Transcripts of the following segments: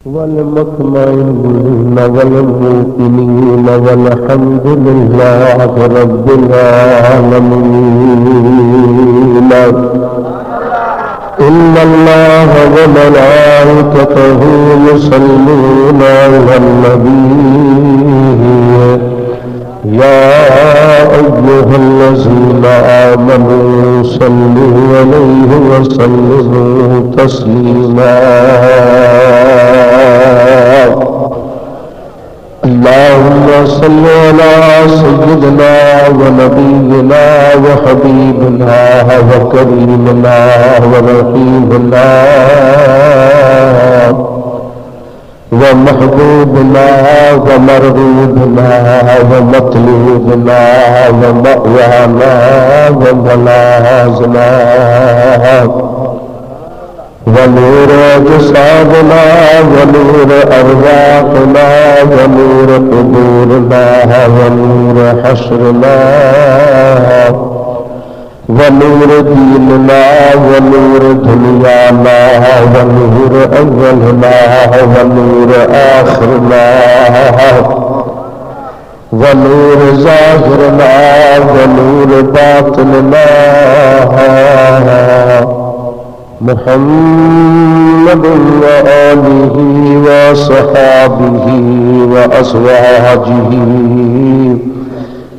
والمطمئنين والموقنين والحمد لله رب العالمين. إن الله وملائكته يصلون على النبي يا أيها الذين آمنوا صلوا عليه وسلموا تسليما. اللهم صل على سيدنا ونبينا وحبيبنا وكريمنا ورحيمنا ومحبوبنا ومرغوبنا ومطلوبنا ومأوانا وملاذنا ونور أجسادنا ونور أرواحنا ونور قبورنا ونور حشرنا ونور ديننا ونور دنيانا ونور أولنا ونور آخرنا ونور ظاهرنا ونور باطننا محمد وآله وصحابه وأزواجه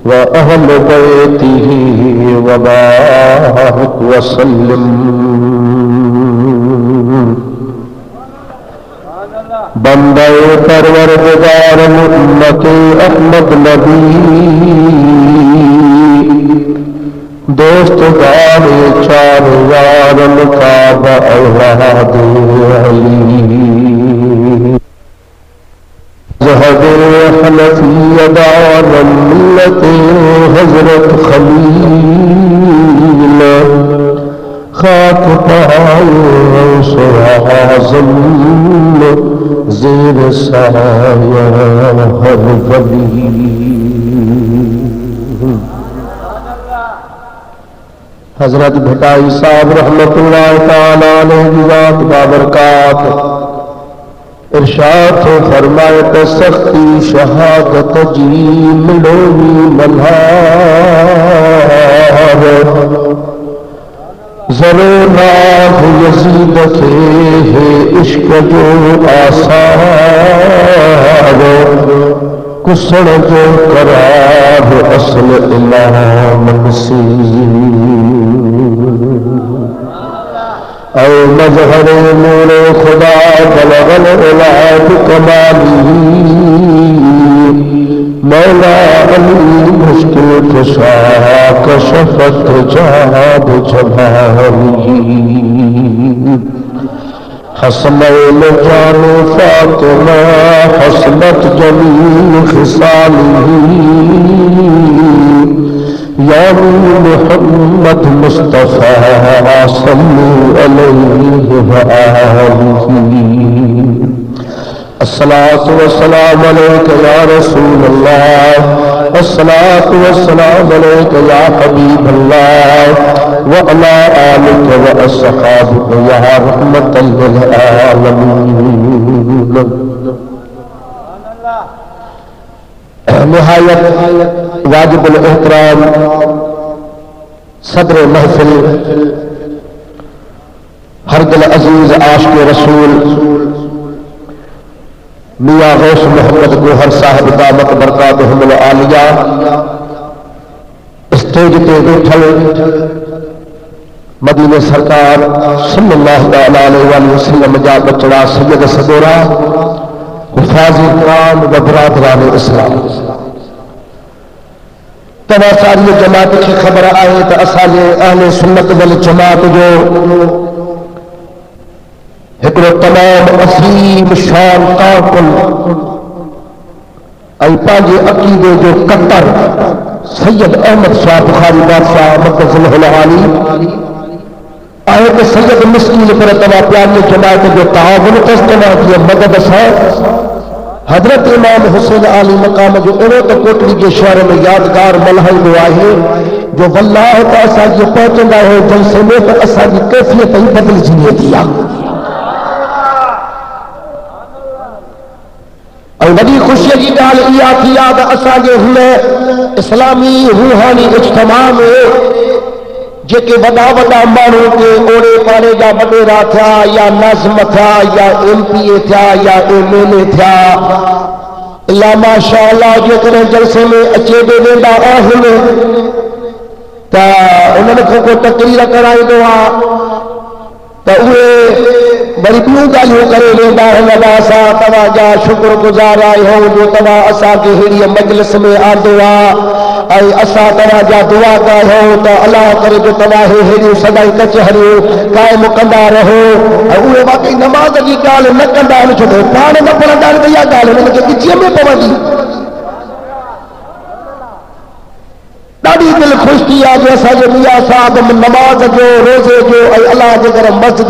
وأهل بيته وبارك وسلم. بندہ پروردگار امت احمد نبی دوست دار چار یار مقاب اولاد علی ذهب حنفی دار ملت حضرت خلیل خاک پائے سوازم زیر سایہ ہر ولی. حضرت بھٹائی صاحب رحمت اللہ تعالی علیہ ذات بابرکات ارشاد فرمائے تے سختی شہادت جی ملوی ملہار ضرورات یزید کے ہے عشق جو آثار کسڑ جو قرار اصل امام اے مظہر نور خدا بلغ العلا بکمالی مولا علی مشکل کشا کشفت جاد جمالی حسنین جان فاطمہ حسنت جمیل خصالی یا محمد مصطفیٰ صلو علیہ وآلہ. الصلاة والسلام علیک یا رسول اللہ الصلاة والسلام علیک یا حبیب اللہ وعلا آلک واصحابک یا رحمت للعالمین. نہایت واجب الاحترام صدر محفل ہر دل عزیز عاشق رسول میاں غوث محمد گوہر صاحب دامت برکاتہم العالیہ اسٹیج تے بیٹھل مدینے سرکار صلی اللہ علیہ وآلہ وسلم جا بچڑا سید صدورہ حفاظ کرام و برادران اسلام تمام ساری جماعت کی خبر آئے تو اصل اہل سنت والجماعت جو ایک تمام عظیم شان قاتل ای پانچے عقیدے جو قطر سید احمد شاہ بخاری بادشاہ مقدس العالی آئے کہ سید مسکین پر تمام پیاری جماعت جو تعاون تستمع کی مدد ہے حضرت امام حسین علی مقام جو انہوں تو کوٹلی کے شہر میں یادگار ملحل ہوا ہے جو واللہ تا اسا یہ پہنچندا ہے جلسے میں تو اسا کی کیفیت ہی بدل جیے دیا اور بڑی خوشی کی گال یہ تھی یاد اساجے ہن اسلامی روحانی اجتماع میں جے وڈا وڈا مانو کے اوڑے پاڑے جا وڈیرا تھا یا نظم تھا یا ایم پی اے تھا یا ایم ایل اے تھا اللہ ماشاء اللہ جو کرے جلسے میں اچے دے ویندا آہن تا انہوں نے کو تقریر کرائی دو تو بڑی بیوں گالیوں کرے ویندا ہن اسا تواں جا شکر گزار آئے ہوں جو تواں اسا کے ہیڑی مجلس میں آندو اے اسا تواں جا دعا کر ہو تو اللہ کرے جو تواں ہیڑی سدائی کچہریوں قائم کندا رہو اوے واقعی نماز کی گال نہ کندا نہ چھڈو پانے نہ پڑھندا تے یا گال ان کے کچے میں پوندی ڈاڑی دل خوش تھی جو اصا جو میاں صاحب نماز جو روزے جو اللہ کے گھر مسجد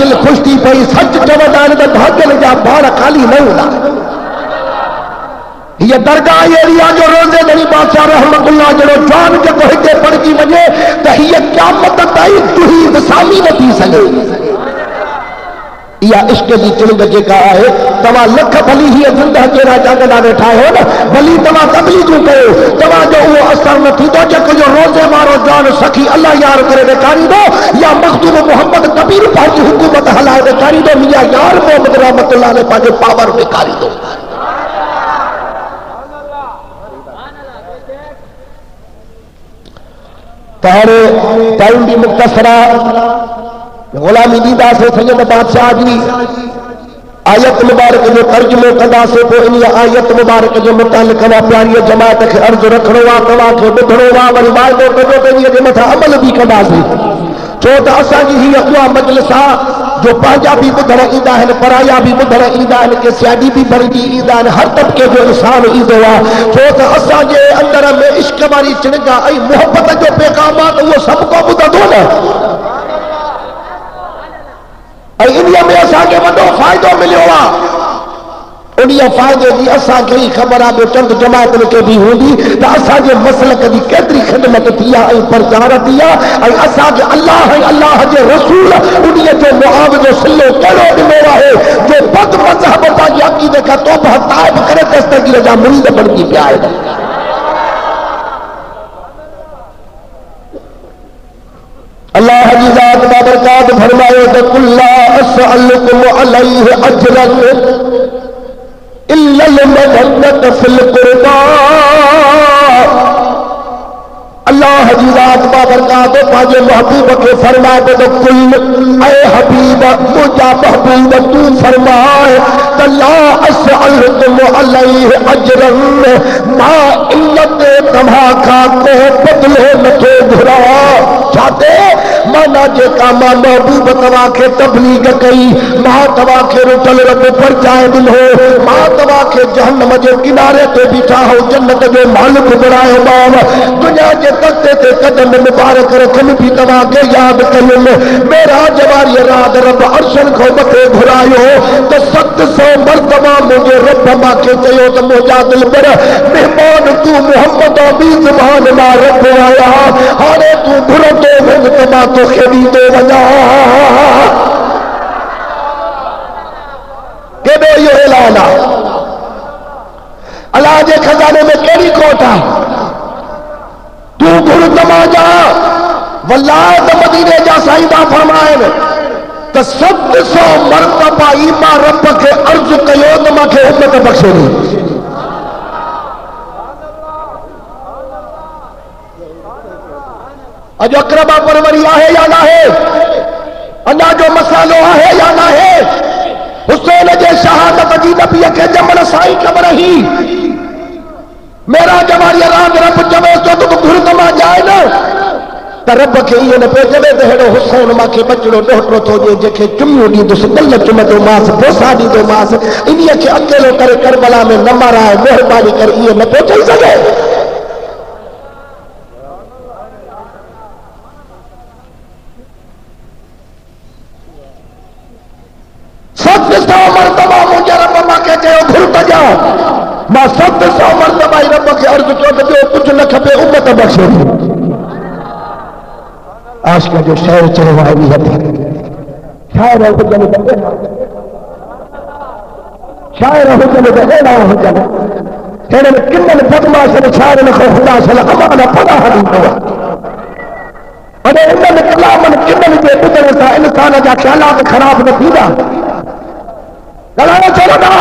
دل خوش تھی پئی سچ چوندان تے بھاگل جا بار خالی نہ ہوندا یہ درگاہ ایریا جو روزے دنی بادشاہ رحمت اللہ جڑو جان کے کو ہتے پڑھی وجے تے یہ قیامت تائیں توحید سامی نہ تھی سگے یا عشق کی چنگ جیکا ہے تمہاں لکھ بھلی ہی زندہ کیرا جاگنا بیٹھا ہو نا بھلی تمہاں تبلیغ کہو تمہاں جو وہ اثر نہ تھی تو جے جو روزے مارو جان سخی اللہ یار کرے بیکاری دو یا مخدوم محمد کبیر پاکی حکومت حلائے بیکاری دو میاں یار محمد رحمت اللہ نے پاکے پاور بیکاری دو تارے ٹائم بھی مختصرہ غلامی دیدہ سے سید بادشاہ جی آیت مبارک جو ترجمے قدا سے پو انہی آیت مبارک جو متعلق ہوا پیاری جماعت کے عرض رکھنو وا توا کے بدھنو وا وری وعدو کجو پنجی کے متھا عمل بھی قدا سے چو تا اساں جی ہی اقوا مجلسا جو پانجا بھی بدھن ایندا ہے پرایا بھی بدھن ایندا ہے کہ سیاڈی بھی بھرجی ایندا ہے ہر طبقے جو انسان ایندو وا چو تا اساں جے اندر میں عشق واری چنگا ای محبت جو پیغامات وہ سب کو بدھو نا انہی میں اسا کے وڈو فائدہ ملیو وا انہی فائدے دی اسا کے خبر آ چند جماعت کے بھی ہوندی تے اسا کے مسلک دی کیتری خدمت تھیا ای پرچار تھیا ای اسا کے اللہ کے رسول انہی جو معاوضہ صلو کرو ڈنوا ہے جو بد مذہب تا عقیدے کا توبہ طائب کرے دستگیر جا مرید بنتی پیا ہے اللہ کی ذات بابرکات فرمائے تو قل لا اسألکم علیہ اجرا الا المودۃ فی القربى اللہ کی ذات بابرکات پاجے محبوب کے فرمائے تو قل اے حبیب مجھا محبوب تو فرمائے تو لا اسألکم علیہ اجرا ما علت تمہاکا کو بدلے نتو گھرا چاہتے مانا جے کا ماں محبوب توا کے تبلیغ کئی ماں توا کے رٹل رب پر جائے دل ہو ماں توا کے جہنم جے کنارے تے بیٹھا ہو جنت جو مالک بڑھائے ماں دنیا جے تکتے تے قدم مبارک رکھن بھی توا کے یاد کرن میرا جواری رات رب عرشن کو بتے گھرائیو تو 700 مرتبہ مجھے رب ماں کے چیو تو مجھا دل پر مہمان تو محمد آبی زبان ماں رب آیا ہانے تو گھرتے ہوں تما تو خرید وجا کہ دو یہ اعلانا اللہ جے خزانے میں کیڑی کوٹا تو گھر تما جا واللہ تو مدینے جا سائیدہ فرمائے تو 700 مرتبہ ایمہ رب کے عرض کیو تما کے امت بخشے دی جو اقربا پروری ہے یا نہ ہے انا جو مسالو ہے یا نہ ہے حسین جے شہادت جی نبی کے جمل سائی قبر ہی میرا جواری رات رب چوے تو گھر تما جائے نا تو رب کے یہ نہ پہ جوے دہڑو حسین ماں کے بچڑو ڈوٹرو تو جے کے چمیو دی دس دل چمتو ماس بوسا دی دو ماس انہی کے اکیلو کرے کربلا میں نہ مارا ہے مہربانی کر یہ نہ پہنچ سکے مرتبہ مجھے رب ماں کہتے ہو گھر تجا ماں 700 مرتبہ رب کے عرض کیوں تو کچھ نہ کھپے امت بخشے آج کا جو شہر چلے والی ہے شاعر ہے شاعر ہو جنے دے اینا ہو جنے اینے کنن بدماش نے شاعر نے خدا صلی امانہ پڑا حدیث ہوا انے انن کلامن کنن دے بدل تا انسان جا خیالات خراب نہ تھیدا گلانا چلو نا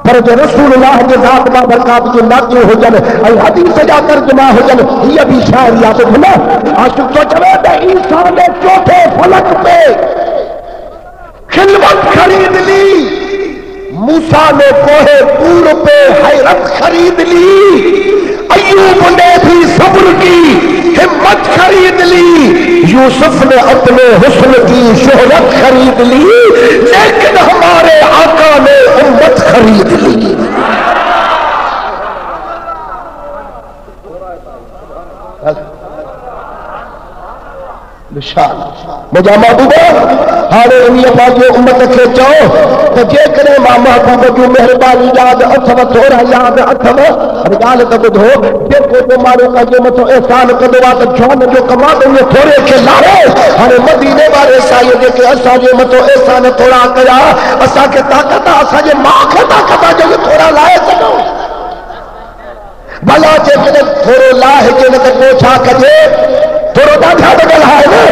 پر جو رسول اللہ کے ذات با برکات جو ناطق ہو جن ای حدیث جا ترجمہ ہو جن یہ بھی شاعریات بنا عاشق تو چلے تے انسان نے چوتھے فلک پہ خلوت خرید لی موسیٰ نے کوہ طور پہ حیرت خرید لی ایوب نے بھی صبر کی ہمت خرید لی یوسف نے اپنے حسن کی شہرت خرید لی لیکن ہمارے آقا نے امت خرید لی مجھا محبوبہ ہارے انہی پاکیو امت کے چاہو تو جے کرے ماں محبوب جو مہربانی یاد اتھو تھوڑا یاد اتھو رگال تبد ہو جے کو تو مارو کا جو متو احسان کدوا تو جون جو کما دو یہ تھوڑے کے لارے ہارے مدینے بارے سائے جے کہ اسا جو متو احسان تھوڑا کیا اسا کے طاقت اسا جے ماں کے طاقت جو تھوڑا لائے سکو بھلا جے کہ تھوڑو لاہ کے نہ پوچھا کجے تھوڑو ڈاٹا بگل ہے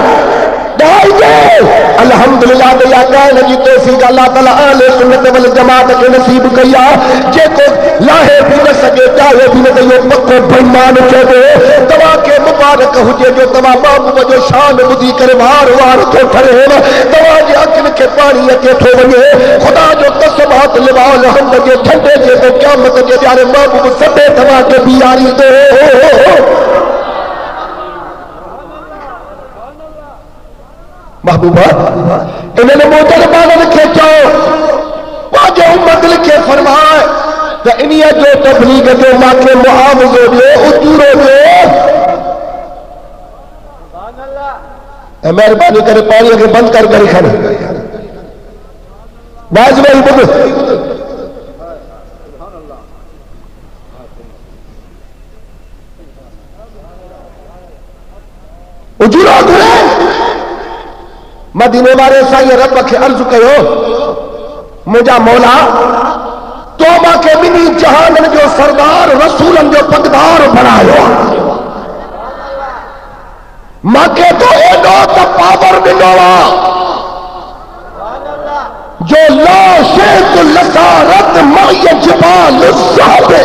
الحمدللہ دیا کہنے کی توفیق اللہ تعالیٰ اہل سنت والجماعت کے نصیب کیا جے کو لاہے بھی نہ سکے چاہے بھی نہ دے پکو بھائیمان چے دے توا کے مبارک ہوجے جو توا محبوب جو شان بدی کرے وار وار تو ٹھرے توا جے اکل کے پانی کے تھو ونجے خدا جو قسمات لوا الحمد کے جھنڈے جے تو قیامت کے پیارے محبوب سبے توا کے بیاری دے محبوبہ انہوں نے موتر بانا لکھے چاہو واجہ امت لکھے فرمائے کہ انہی جو تبلیغ جو ماں کے معاوضوں جو اجوروں جو اے مہربانی کرے پانی اگر بند کر کر کھانے باز میں ہی بگو اجوروں دھرے مدینے والے سائیں رب کے عرض کہو مجھا مولا تو ماں کے منی جہان جو سردار رسولن جو پگدار بنایا ماں کے تو ایڈو تپاور بنوا جو لا شیط لسارت مائی جبال صحابے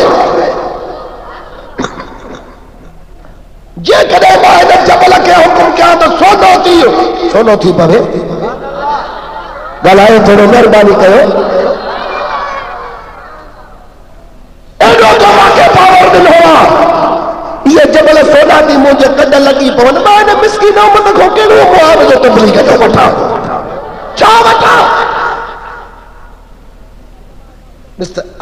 جے کدے ماہد جبل کے حکم کیا تو سونو تھی پڑھے گلائے تھوڑے مہربانی کرو ایڈو تو ماں کے پاور دن ہوا یہ جبل سونا دی مجھے قدر لگی پون میں نے مسکین امت کو کیڑو معاوضہ تبلیغ جو بٹھا چاہ بٹھا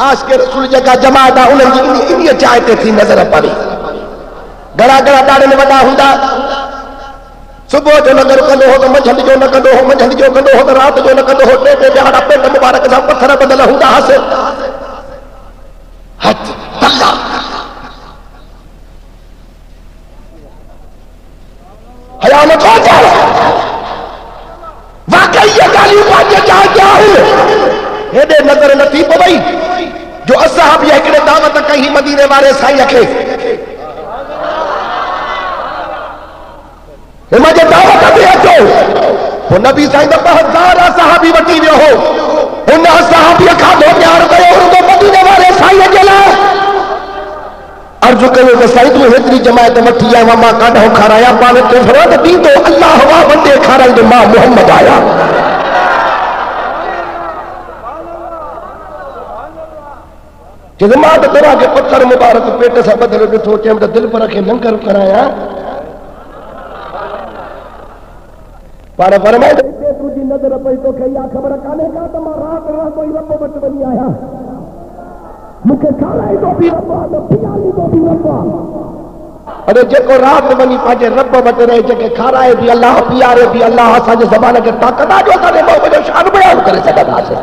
آج کے رسول جگہ جماعتہ انہیں انہی چاہتے تھی نظر پڑی گڑا گڑا ڈاڑے میں وڈا ہوندا صبح جو نگر کندو ہو تو منجھند جو نہ کندو ہو منجھند جو کندو ہو تو رات جو نہ کندو ہو ٹے جہاں پینڈ مبارک سا پتھر بدل ہوندا حاصل حد تقا حیانت ہو جائے واقعی یہ گالی پانچے چاہ کیا ہے یہ دے نظر نتی پوئی جو اصحاب یہ کڑے دعوت کہیں مدینے والے سائیں اکھے مجھے دعوت دیا جو وہ نبی سائیں دا 1000 صحابی وٹی ویو ہو ان صحابی کھا دھو پیار گئے اور تو مدینے والے سائیں جلا ارجو کہو کہ سائیں تو ہتری جماعت وٹی ہے ماں کاڈھو کھارایا پانے تو فرات دی تو اللہ ہوا بندے کھارا جو ماں محمد آیا جماعت طرح کے پتھر مبارک پیٹ سا بدل ڈٹھو چیم دل پر رکھے لنگر کرایا پارا فرمائے تو جی نظر پئی تو کیا خبر کانے کا تو ماں رات رات کوئی رب بچ بنی آیا مکھے کھالائی تو بھی رب آدھا پیالی تو بھی رب ارے جے کو رات بنی پاچے رب بچ رہے جے کہ کھارائے بھی اللہ پیارے بھی اللہ آسا جے زبانہ کے طاقت آجو سانے محمد جو شان بیان کرے سکتا آسے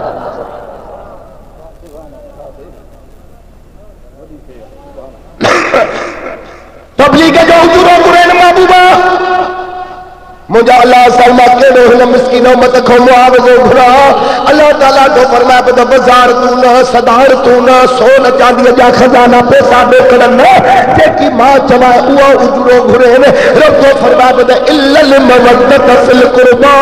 تبلیغ جو حضوروں قرآن محبوبہ مجھا اللہ سلمہ کے روح مسکین امت کو معاوض و بھرا اللہ دا لاڈو فرمایا بدا بازار تو نہ صدار تو نہ سونا چاندی جا خزانہ پیسہ بے کرن جے کی ماں چوائے اوہ اجرو گھرے رب تو فرمایا بدا الا المودت فی القربا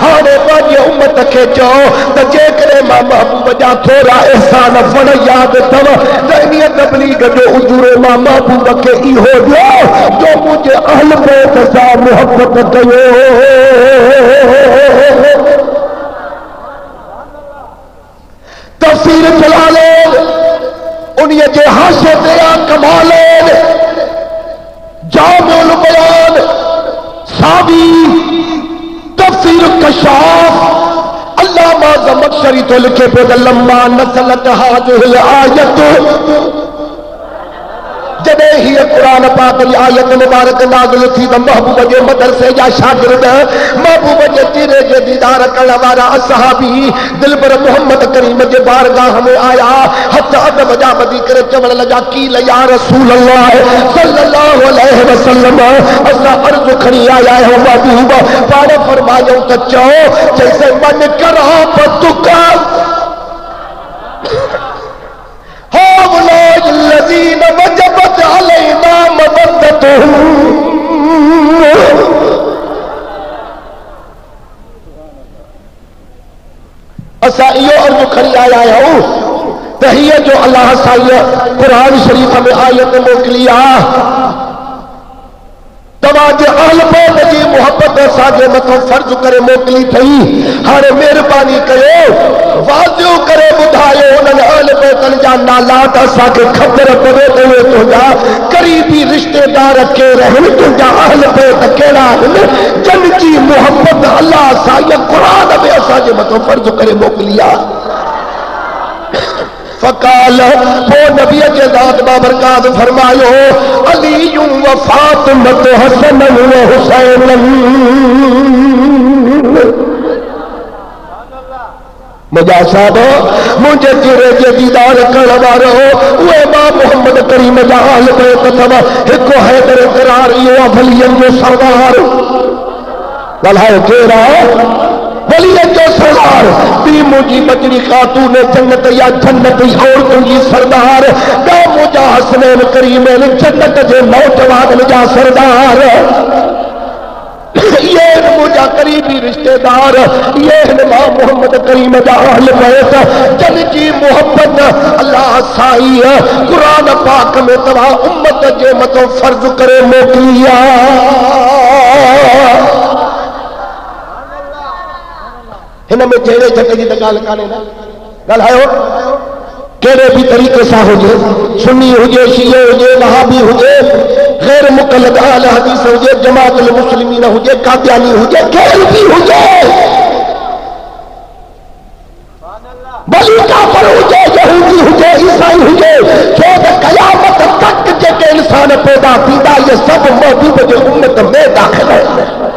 ہانے باجی امت کے جو تجے کرے ماں محبوب جا تھوڑا احسان فن یاد تو دینی تبلیغ جو اجرو ماں محبوب کے ای ہو جو مجھے اہل بیت سا محبت کیو تفسیر جلالین انہی جے حاشے دیا کمالین جامع البیان ساوی تفسیر کشاف علامہ زمخشری تو لکھے پہ لما نزلت هذه الآیت جدے ہی قرآن پاک کی آیت مبارک نازل تھی تو محبوب جے مدرسے جا شاگرد محبوب جے تیرے جے دیدار کرنے والا اصحابی دلبر محمد کریم جے بارگاہ میں آیا حتی ادب جا بدی کرے چوڑ لگا کیل یا رسول اللہ صلی اللہ علیہ وسلم اسا عرض کھڑی آیا ہے محبوب پاڑے فرمایا کچھو جیسے من کرا پتکا هؤلاء الذين وجبت علينا مودتهم اسا ایو عرض کھڑی آیا ہوں تہیہ جو اللہ سائیہ قرآن شریف میں آیت موکلیا تواجہ اہل بیت جی محبت ساجے متو فرض کرے موکلی تھی ہر مہربانی کرے واضح کرے بدھائے انہوں نے اہل بیت جا نالات اسا کے خبر پڑے ہوئے تو جا قریبی رشتہ دار کے رہن تو جا اہل بیت کیڑا جن کی محبت اللہ سایہ قرآن میں ساجے متو فرض کرے موکلیا فقال وہ نبی کے ذات بابرکات فرمائیو علی و فاطمہ حسن و حسین مجھا صاحب مجھے تیرے جے دیدار کرنوارو وہ امام محمد کریم جا آل بیت تھا ایک حیدر قرار یہ افلین جو سردار بلائے کیرا ولی جو سردار بھی مجھے مجری خاتون جنت یا جنت عورتوں کی سردار دا مجھا حسنین کریمین جنت جے نوجوان جا سردار یہ مجھا قریبی رشتہ دار یہ امام محمد کریم جا اہل بیت جن کی محبت اللہ سائی قرآن پاک میں توا امت جے متو فرض کرے موکلیا ہن میں جھیڑے جھٹے جی تکال کانے نا گل ہے کیڑے بھی طریقے سا ہو جے سنی ہو جے شیعہ ہو جے وہابی ہو جے غیر مقلد اہل حدیث ہو جے جماعت المسلمین ہو جے قادیانی ہو جے غیر بھی ہو جے بلی کافر ہو جے یہودی ہو جے عیسائی ہو جے جو قیامت تک جے کے انسان پیدا پیدا یہ سب محبوب جو امت میں داخل ہے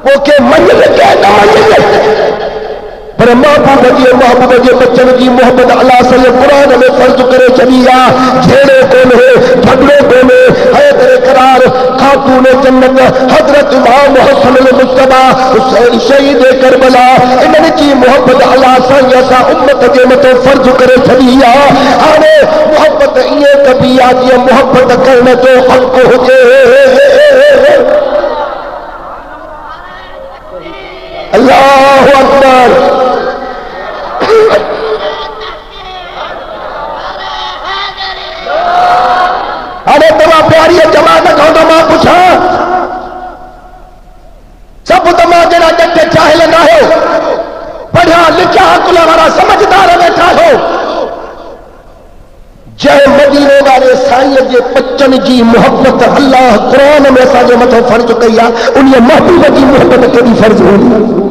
وہ کہ منجل کے نہ منجل پر محبوب جی بچن کی محبت اللہ صلی قرآن میں فرض کرے چلیا جھیڑے کون ہے جھگڑے کون ہے حیدر قرار خاتون جنت حضرت امام حسن المصطفیٰ حسین شہید کربلا انہوں کی محبت اللہ صلی ایسا امت جے متو فرض کرے چلیا آنے محبت یہ کبھی آتی محبت کرنے تو حق ہو جائے اللہ اکبر ارے تمہا پیاری جماعت کھوٹا ماں پوچھا سب تمہا جڑا جٹے چاہے لگا ہو پڑھا لکھا کلا والا سمجھدار بیٹھا ہو جے مدینے والے سائیں جے بچن جی محبت اللہ قرآن میں ساجے متو فرض کیا انہیں محبوب جی محبت کبھی فرض ہوئی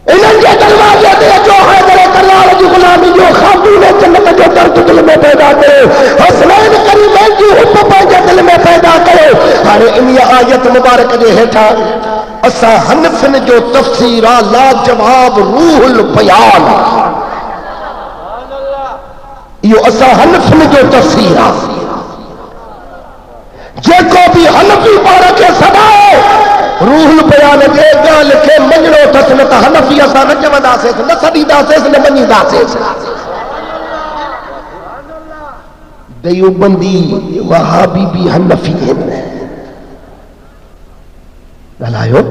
انہیں کے دروازے دے جو حیدر کرار جی غلامی جو خاتون جنت جو درد دل میں پیدا کرے حسنین کریمین کی حب پانچے دل میں پیدا کرے ہر انہیں آیت مبارک دے ہیٹھا اسا حنفن جو تفسیرہ لا جواب روح البیان یہ اسا حنفن جو تفسیرہ جیکو بھی حنفی پارا کے سدائے روح البیان جے گال کے منجڑو تسنت حنفی اسا نہ چوندا سے نہ سدی دا سے نہ منی دا سے دیوبندی وہابی بھی حنفی ہیں لائیو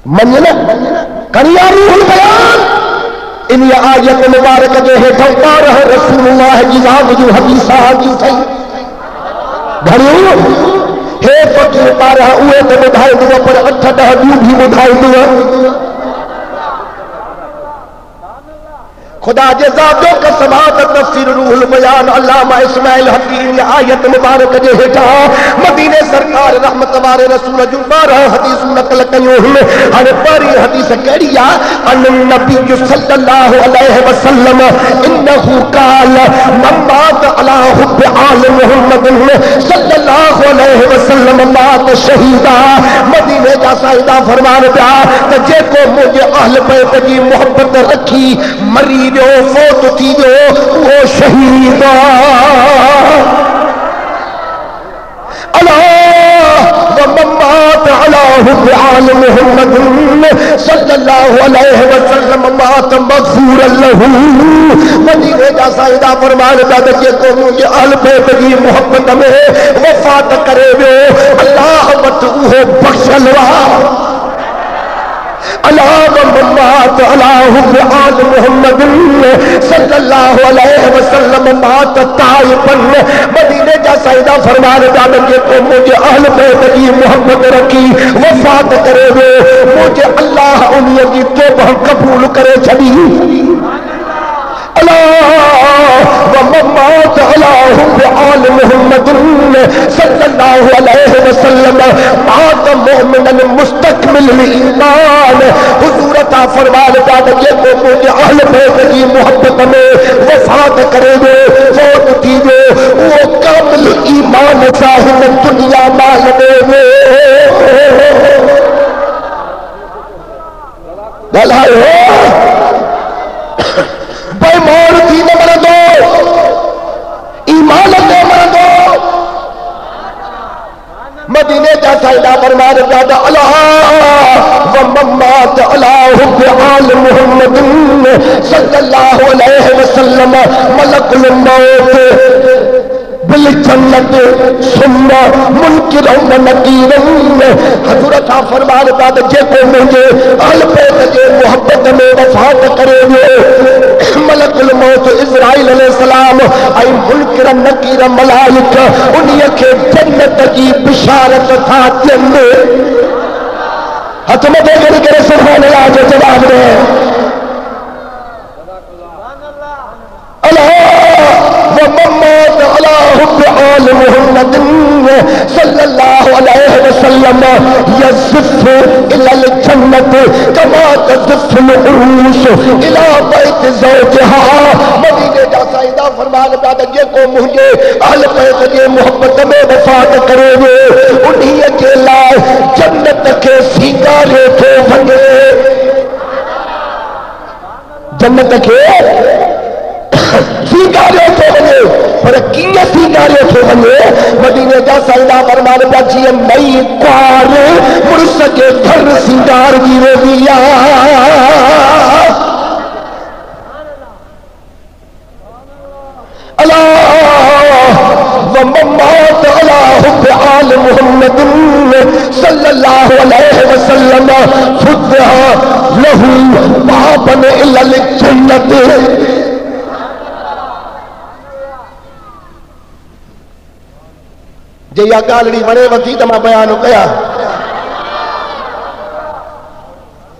منجنا کریا روح البیان ان آیت مبارک جو ہے ٹھوکار ہے رسول اللہ جزاب جو حدیثہ آگی تھی گھڑیوں ہے فقیر پارا اوے تے بدھائی دوا پر اٹھا ڈہ دیو بھی بدھائی دوا خدا جزا دو کا سبات تفسیر روح البیان علامہ اسماعیل حقیر یہ آیت مبارک جو ہٹا مدینہ سرکار رحمت وارے رسول جنبارہ حدیث نقل کیوں ہم ہر پاری حدیث کہڑیا ان النبی صلی اللہ علیہ وسلم انہو قال من مات علی حب آل محمد صلی اللہ علیہ وسلم مات شہیدہ مدینہ جا سائدہ فرمان پیا کہ جے کو مجھے اہل بیت کی محبت رکھی مری فوت تھی جو وہ شہیدہ وممات علی حب آل محمد صلی اللہ علیہ وسلم مات مغفورا لہو مدینہ جا سائدہ فرمان پیدا کہ کو مجھے اہل بیت کی محبت میں وفات کرے وے اللہ وتعوہ بخشلوا اللہ ومات علی حب آل محمد صلی اللہ علیہ وسلم مات تائبا مدینہ جا سائدہ فرمان پیدا کہ کو مجھے اہل بیت کی محبت رکھی وفات کرے وے مجھے اللہ انہی کی توبہ قبول کرے چھڑی ومات علی حب آل محمد صلی اللہ علیہ وسلم مات مومنا مستقبل ایمان حضور عطا فرمان پیدا کہ کو مجھے اہل بیت کی محبت میں وفات کرے گے فوت تھی گے وہ کامل ایمان صاحب دنیا مال دے گے بھلائی ہو بیمان تھی نہ مردو ایمان دے مردو مدینہ جا سائدہ فرمان پیدا اللہ وممات علی حب آل محمد صلی اللہ علیہ وسلم ملک الموت بالجنت ثم منکر و نکیر حضرت فرمان پیدا جے کو مجھے اہل بیت کے محبت میں وفات کرے گے ملک الموت اسرائیل علیہ السلام اے منکر نکیر ملائک انہی کے جنت کی بشارت تھا جنت ہاتھ میں دے کر کے سبحان اللہ جو جواب دے وممات علی حب آل محمد صلی اللہ علیہ وسلم یزف الى الجنت کما تزف العروس الى بیت زوجہا مدینہ جا سائدہ فرمان پیدا کہ کو مجھے اہل بیت کی محبت میں وفات کرے گے انہی کے لائے جنت کے سنگارے تھے بھگے جنت کے سنگارے تھے بھگے پر کیا سنگارے تھے بھگے مدینہ جا سائدہ فرمان پیدا جی نئی کوار مرس کے گھر سنگار گیرے دیا وممات علی حب آل محمد صلی اللہ علیہ وسلم فتح لہو بابا الی الجنت جے یا گالڑی وڑے وتی تو میں بیان کیا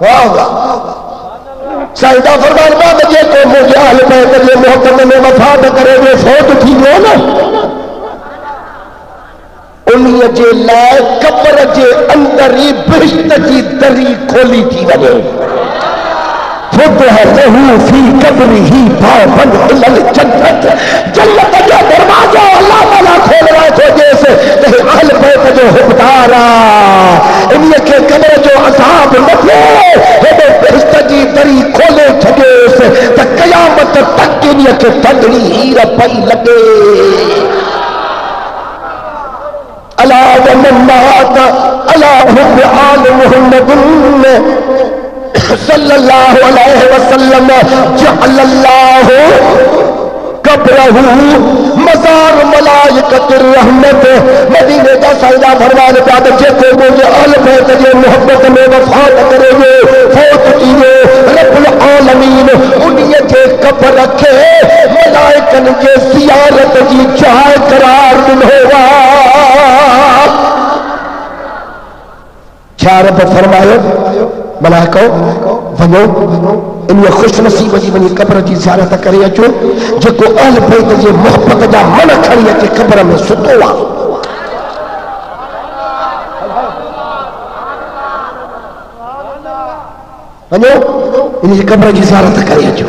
واہ واہ سائدہ فرمان بعد جے کو مجھے اہل بیت کے محبت میں وفات کرے گے فوت تھی گو نا انہی جے لائے قبر جے اندری بہشت جی دری کھولی تھی وجے فتح لہو فی قبرہی بابن الی الجنت جنت جو دروازہ اللہ تعالیٰ کھول رہا ہے تو جیسے کہ اہل بیت جو حبدارا انہی کے قبر جو عذاب نکلے ہمیں بہشت جی دری کھولے چھگے دنیا کے تھدڑی ہیرا پئی لگے الا ومنات الا حب آل محمد صلی اللہ علیہ وسلم جعل اللہ قبرہ مزار ملائکۃ الرحمت مدینے کا سیدہ فرمان پیادہ جیتے مجھے آل بیت جے محبت میں وفات کرے گے فوت کیے رب العالمین انہیں کے قبر رکھے ملائکن کے زیارت کی چاہے قرار دن ہوگا کیا رب فرمائے ملائکو ونو انہیں خوش نصیب جی ونی قبر جی زیارت کرے اچو جکو اہل بیت جی محبت جا من کھڑی ہے کہ قبر میں ستو آ ونو انہیں قبر جی زیارت کرے اچو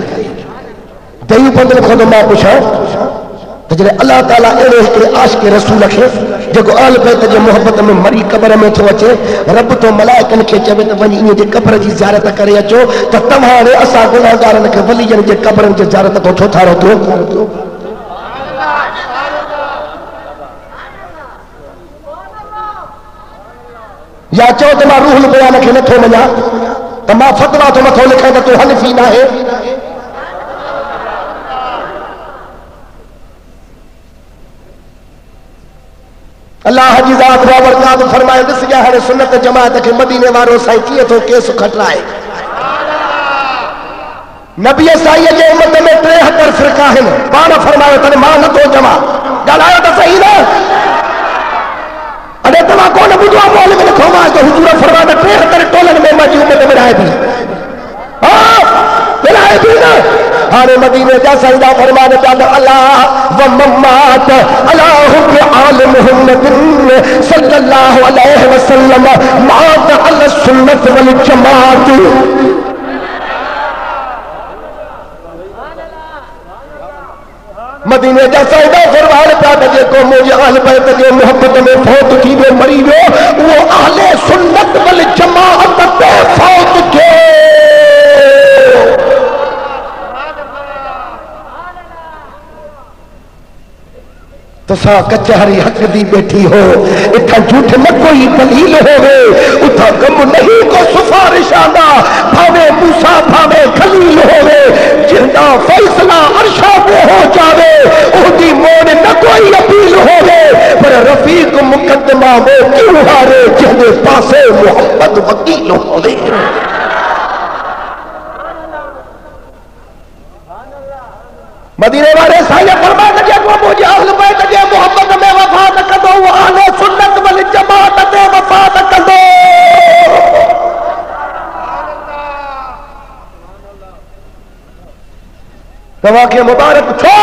دیو پندر خود ماں پوچھا جڑے اللہ تعالیٰ اڑے ہکڑے عاشق رسول کھے جکو اہل بیت جے محبت میں مری قبر میں تھو اچے رب تو ملائکن کے چوے تے ونی انہی جے قبر جی زیارت کرے اچو تے تمہارے اسا گناہگارن کے ولیین جے قبرن جے زیارت کو تھو تھارو تو یا چو تے ماں روح البیان کے نتھو منیا تے ماں فتوا تو متھو لکھے تے تو حنفی نہ ہے اللہ جی ذات بابرکات فرمائے دس گیا ہے سنت جماعت کے مدینے وارو سائی کیے تو کیس کھٹ رہا ہے نبی سائی جے امت میں 73 فرقہ ہیں بانا فرمائے تنے ماں نہ تو جمع گل آیا تو صحیح نا اڑے تمہاں کون بدعا بولے میں لکھو ماں تو حضور فرمائے 73 ٹولن میں مجھے امت میں رائے بھی رائے بھی نا ہارے مدینے جا سیدہ فرمانے پیادہ اللہ وممات اللہ حب آل محمد صلی اللہ علیہ وسلم مات علی السنت والجماعت مدینے جا سیدہ فرمانے پیادہ جے کو مجھے آل بیت جے محبت میں فوت کی میں مری وہ آل سنت والجماعت پہ فوت کے تسا کچہری حق دی بیٹھی ہو اتھا جھوٹ نہ کوئی دلیل ہوئے اتھا غم نہیں کو سفارش آنا بھاوے موسیٰ بھاوے خلیل ہوئے جہاں فیصلہ عرشہ وہ ہو جاوے اہدی موڑ نہ کوئی اپیل ہوئے پر رفیق مقدمہ وہ کیوں ہارے جہاں پاسے محمد وکیل ہوئے مدینے والے سائیہ فرمائے کہ وہ مجھے اہل بیت جے محمد میں وفات کدو وہ اہل سنت والجماعت میں وفات کدو دوا کے مبارک چھو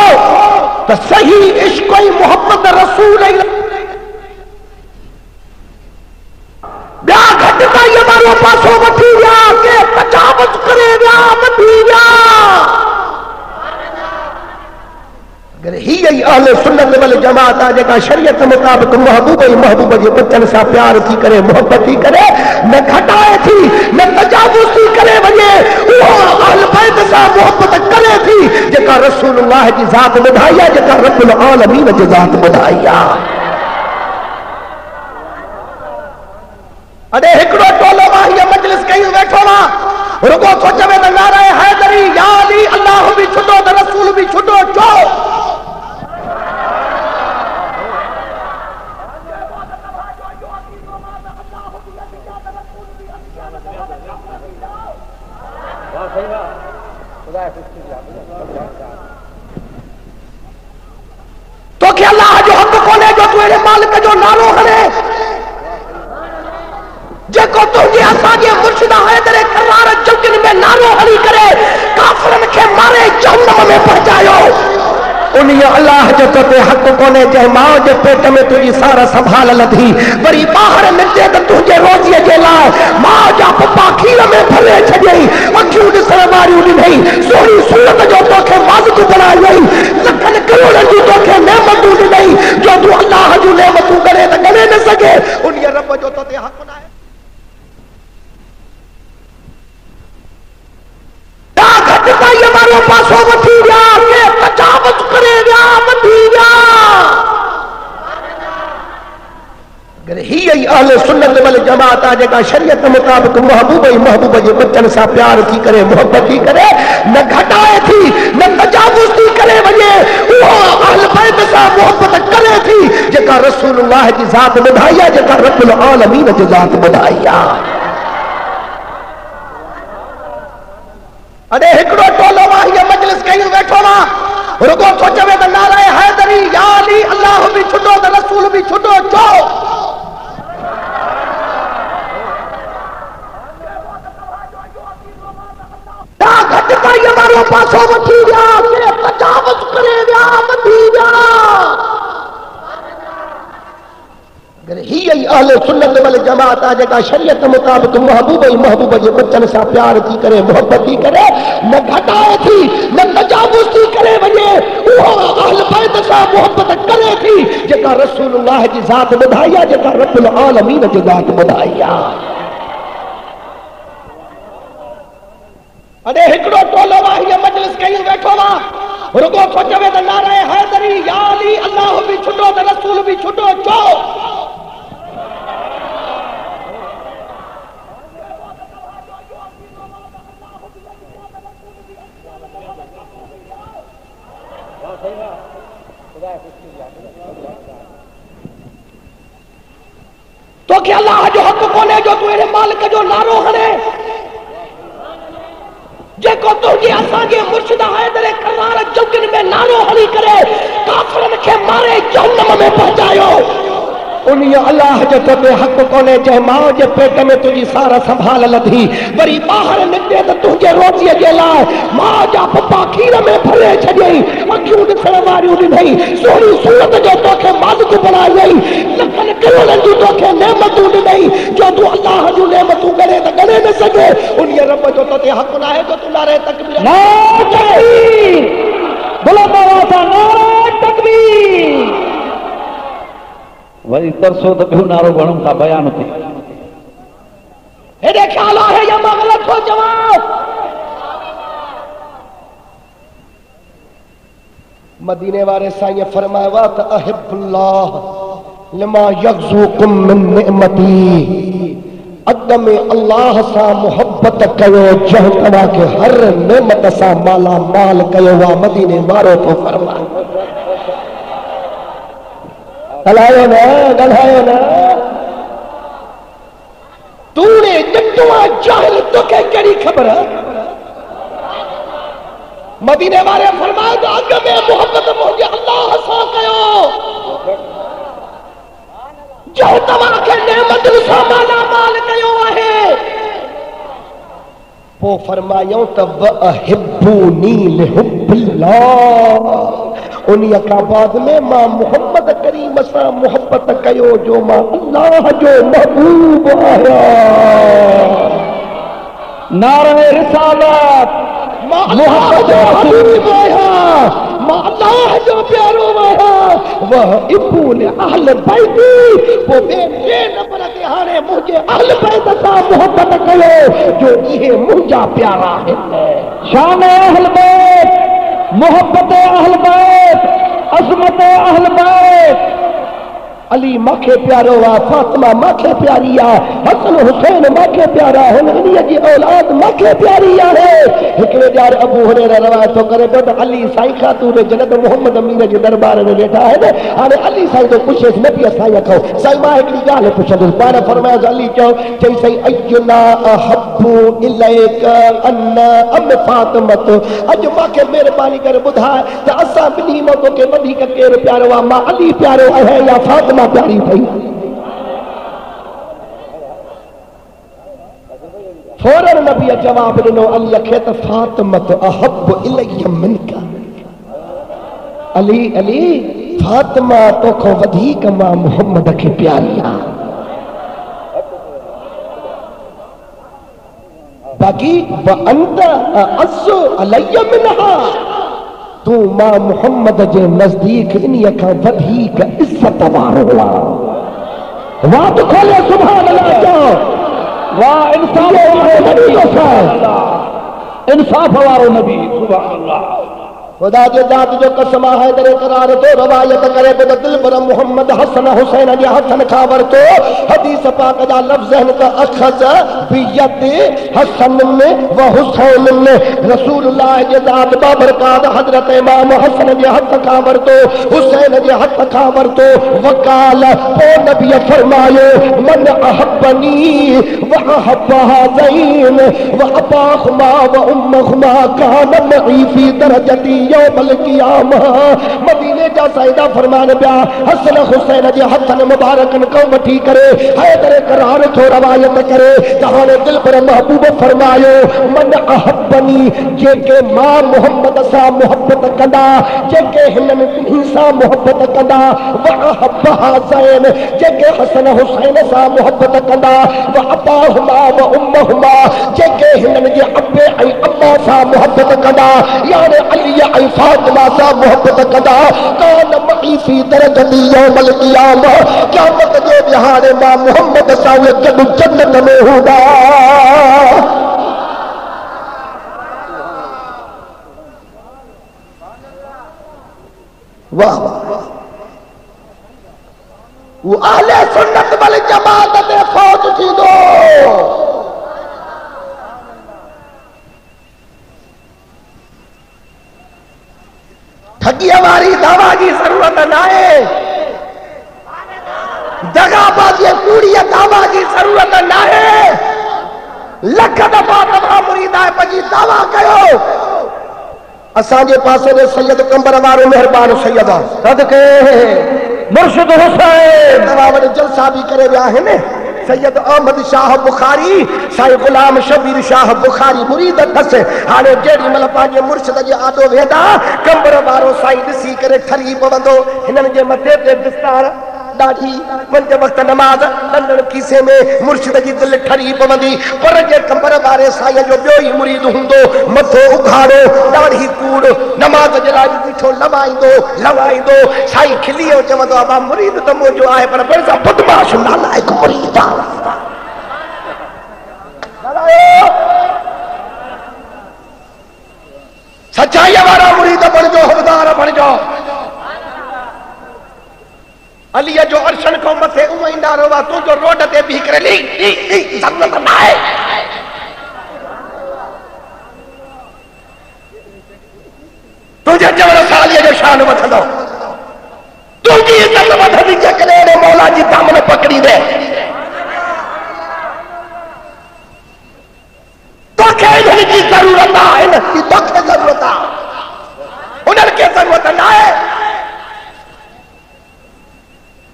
تو صحیح عشق ہی محمد رسول بیا گھٹتا یہ مارو پاسو وٹھی ویا کہ تجاوز کرے ویا وٹھی ویا اگر ہی اہل سنت والجماعت آجے کا شریعت مطابق محبوب جی بچن سا پیار تھی کرے محبت تھی کرے نہ گھٹائے تھی نہ تجاوز تھی کرے وجے وہ اہل بیت سا محبت کرے تھی جکا رسول اللہ کی ذات بدھائیا جکا رب العالمین کی ذات بدھائیا اڑے ہکڑو ٹولو واہی مجلس کہیں بیٹھو نا رکو سوچے میں نعرہ حیدری یا علی اللہ بھی چھٹو تو رسول بھی چھٹو چو تو کہ اللہ جو حق کونے جو تیرے مالک جو نالو ہنے جے کو تجھے اساجے مرشدہ حیدر کرار جلکن میں نالو ہلی کرے کافرن کے مارے جہنم میں پہنچایو انہی اللہ جو تے حق کونے جے ماں جو پیٹ میں تجھی سارا سنبھال لدھی بری باہر ملتے تو تجھے روزی جلا ماں جا پپا کھیل میں بھلے چھجئی اکھیوں ڈسر ماری اڑی نہیں سوری سنت جو تو کے واضح تو بنائی نہیں لکھن کروڑن جو تو کے نعمت اڑی نہیں جو تو اللہ جو نعمت کرے تو گنے نہ سکے انہی رب جو تے حق بنائے گھٹتا یہ مارو پاسو وٹھی گیا کہ ویا ودھی ویا اگر ہی اہل سنت والجماعت آ جگہ شریعت مطابق محبوب جے بچن سا پیار تھی کرے محبت تھی کرے نہ گھٹائے تھی نہ تجاوز تھی کرے وجے وہ اہل بیت سا محبت کرے تھی جکا رسول اللہ جی ذات بدھائیا جکا رب العالمین جی ذات بدھائیا اڑے ہکڑو ٹولو واہی مجلس کہیں بیٹھو وا رگو سوچوے تے نعرہ حیدری یا علی اللہ بھی چھٹو تے رسول بھی چھٹو جو گھٹتا ہی ہمارو پاسوں وٹھی ویا کہ تجاوز کرے ویا ودھی ویا اگر ہی اہل سنت والجماعت آ جگہ شریعت مطابق محبوب جے بچن سا پیار تھی کرے محبت تھی کرے نہ گھٹائے تھی نہ تجاوز تھی کرے وجے وہ اہل بیت سا محبت کرے تھی جکا رسول اللہ جی ذات بدھائیا جکا رب العالمین جی ذات بدھائیا اڑے ہکڑو ٹولو واہی مجلس کہیں بیٹھو وا رگو سوچوے تے نعرہ حیدری یا علی اللہ بھی چھٹو تے رسول بھی چھٹو جو تو کہ اللہ جو حق کونے جو تو مالک جو نارو ہنے جے کو تو جی اساں جے مرشد حیدر کرار جوگن میں نارو ہلی کرے کافرن کے مارے جہنم میں پہنچایو انہی اللہ جو تے حق کونے جے ماں جے پیٹ میں تجھی سارا سنبھال لدھی وری باہر نکلے تو تجھے روٹی جے لائے ماں جا پپا کھیر میں بھرے چھڑئی اکھیوں ڈسڑ واری اڑی نہیں سوری صورت جو تو کے مالک بنائی نہیں لکھن کروڑن جو تو کے نعمت اڑی نہیں جو تو اللہ جو نعمت کرے تو گنے نہ سکے انہی رب جو تے حق نہ ہے جو تو نعرہ تکبیر نعرہ تکبیر بلند آواز نعرہ تکبیر وہی ترسو تو کیوں نارو بڑھوں کا بیان تھی ایڈے خیال ہے یا مغلط ہو جواب مدینے والے سائیں فرمایا وات احب اللہ لما یغزوکم من نعمتی عدم اللہ سا محبت کیو جہتوا کے ہر نعمت سا مالا مال کیو وا مدینے مارو تو فرمایا گلائیو نا تو نے جتوا جاہل تو کہ کری خبر مدینے والے فرمائے تو آگے میں محبت مجھے اللہ سا کہو جو تمہاں کے نعمت رسا مالا مال کہو ہے وہ فرمائیوں تب احبونی لحب اللہ انہی اقابات میں ماں محمد کریم سا محبت کیو جو ماں اللہ جو محبوب آیا نعرہ رسالت ماں اللہ جو حبیب آیا ماں اللہ جو پیارو آیا وہ ابن اہل بیتی وہ بے نمبر دہانے مجھے اہل بیت سا محبت کیو جو یہ مجھا پیارا ہے شان اہل بیت محبت اہل بیت عظمت اہل بیت علی مکھے پیارو وا فاطمہ مکھے پیاری آ حسن حسین مکھے پیارا ہنگنی جی اولاد مکھے پیاری آ ہے ہکڑے جار ابو ہریرہ روایت تو کرے تو علی سائیں خاتون جنت محمد امین جی دربار میں بیٹھا ہے نا ہاں علی سائیں تو پوچھے نبی سائیں کھو سائیں ماں ہکڑی گال پوچھے بارہ فرمایا علی کیوں چئی سائیں اینا احب الیک ان ام فاطمہ اج مکھے مہربانی کر بدھا تے اساں بنی موت کے ودی کا کیر پیارو وا ماں علی پیارو ہے یا فاطمہ پیاری تھی فوراً نبی جواب دنو علی کہتا فاطمت احب الی منکا علی علی فاطمہ تو کو ودھیک ماں محمد کے پیاریا باقی وانت اعز علی منہا تو ماں محمد جے نزدیک انہی کا ودھیک عزت وارو وات کھولے سبحان اللہ جاؤ واہ انصاف وارو نبی انصاف وارو نبی سبحان اللہ خدا جو ذات جو قسم ہے در قرار تو روایت کرے بد دل بر محمد حسن حسین جی حسن خاور تو حدیث پاک جا لفظ ہے کہ اخذ بید حسن میں و حسین میں رسول اللہ جی ذات بابرکات حضرت امام حسن جی حسن خاور تو حسین جی حسن خاور تو وقال او نبی فرمائے من احبنی و احب هذین و اباہما و امہما کان معی فی درجتی یوم القیامہ مدینے جا سائدہ فرمان پیا حسن حسین جی حسن مبارکن کو وٹھی کرے حیدر قرار تو روایت کرے جہاں دل پر محبوب فرمایو من احبنی جے کہ ماں محمد سا محبت کندا جے کہ ہنن سا محبت کندا و احب حسین جے کہ حسن حسین سا محبت کندا و اباہما و امہما جے کہ ہنن جے ابے ای اما سا محبت کندا یعنی علی ای فاطمہ سا محبت کدا کان معی فی درجتی یوم القیامہ قیامت جو بہار ماں محمد سا گڈ جنت میں ہوگا واہ وہ اہل سنت والجماعت دے فوج تھی دو ٹھگی ہماری دعویٰ کی ضرورت نہ ہے دغا بازی کوڑی دعویٰ کی ضرورت نہ ہے لکھ دفعہ تمام مریدہ پجی دعویٰ کرو اساں جے پاسے دے سید کمبر وارو مہربان سیدہ صدقے مرشد حسین دعویٰ وڈے جلسہ بھی کرے ویا ہے سید احمد شاہ بخاری سائی غلام شبیر شاہ بخاری مرید تھسے ہانے جیڑی مل پانجے مرشد جے آدو ویدا کمبر وارو سائی دسی کرے ٹھری پوندو ہنن جے متھے تے دستار ڈاڑھی پنج وقت نماز لندن کیسے میں مرشد جی دل ٹھری پوندی پر جے کمبر وارے سائی جو بیوئی مرید ہوندو متھو اگھاڑو ڈاڑھی کوڑ نماز جرائی بیٹھو لوائی دو سائی کھلیو چوندو ابا مرید تو موجو آئے پر برزا بدماش نالا ایک مرید سچائی ہمارا مرید بن جو حبدار بن جو علی جو عرشن کو متھے امائندہ روا تو جو روڈ تے بھی کرے لی ضرورت نہ ہے تجھے جبر سالیہ جو شان وٹھ دو تجھے عزت وٹھ دی چکلے نے مولا جی دامن پکڑی دے تو کہ انہیں کی ضرورت ہے انہیں تو کہ ضرورت ہے انہیں کی ضرورت نہ ہے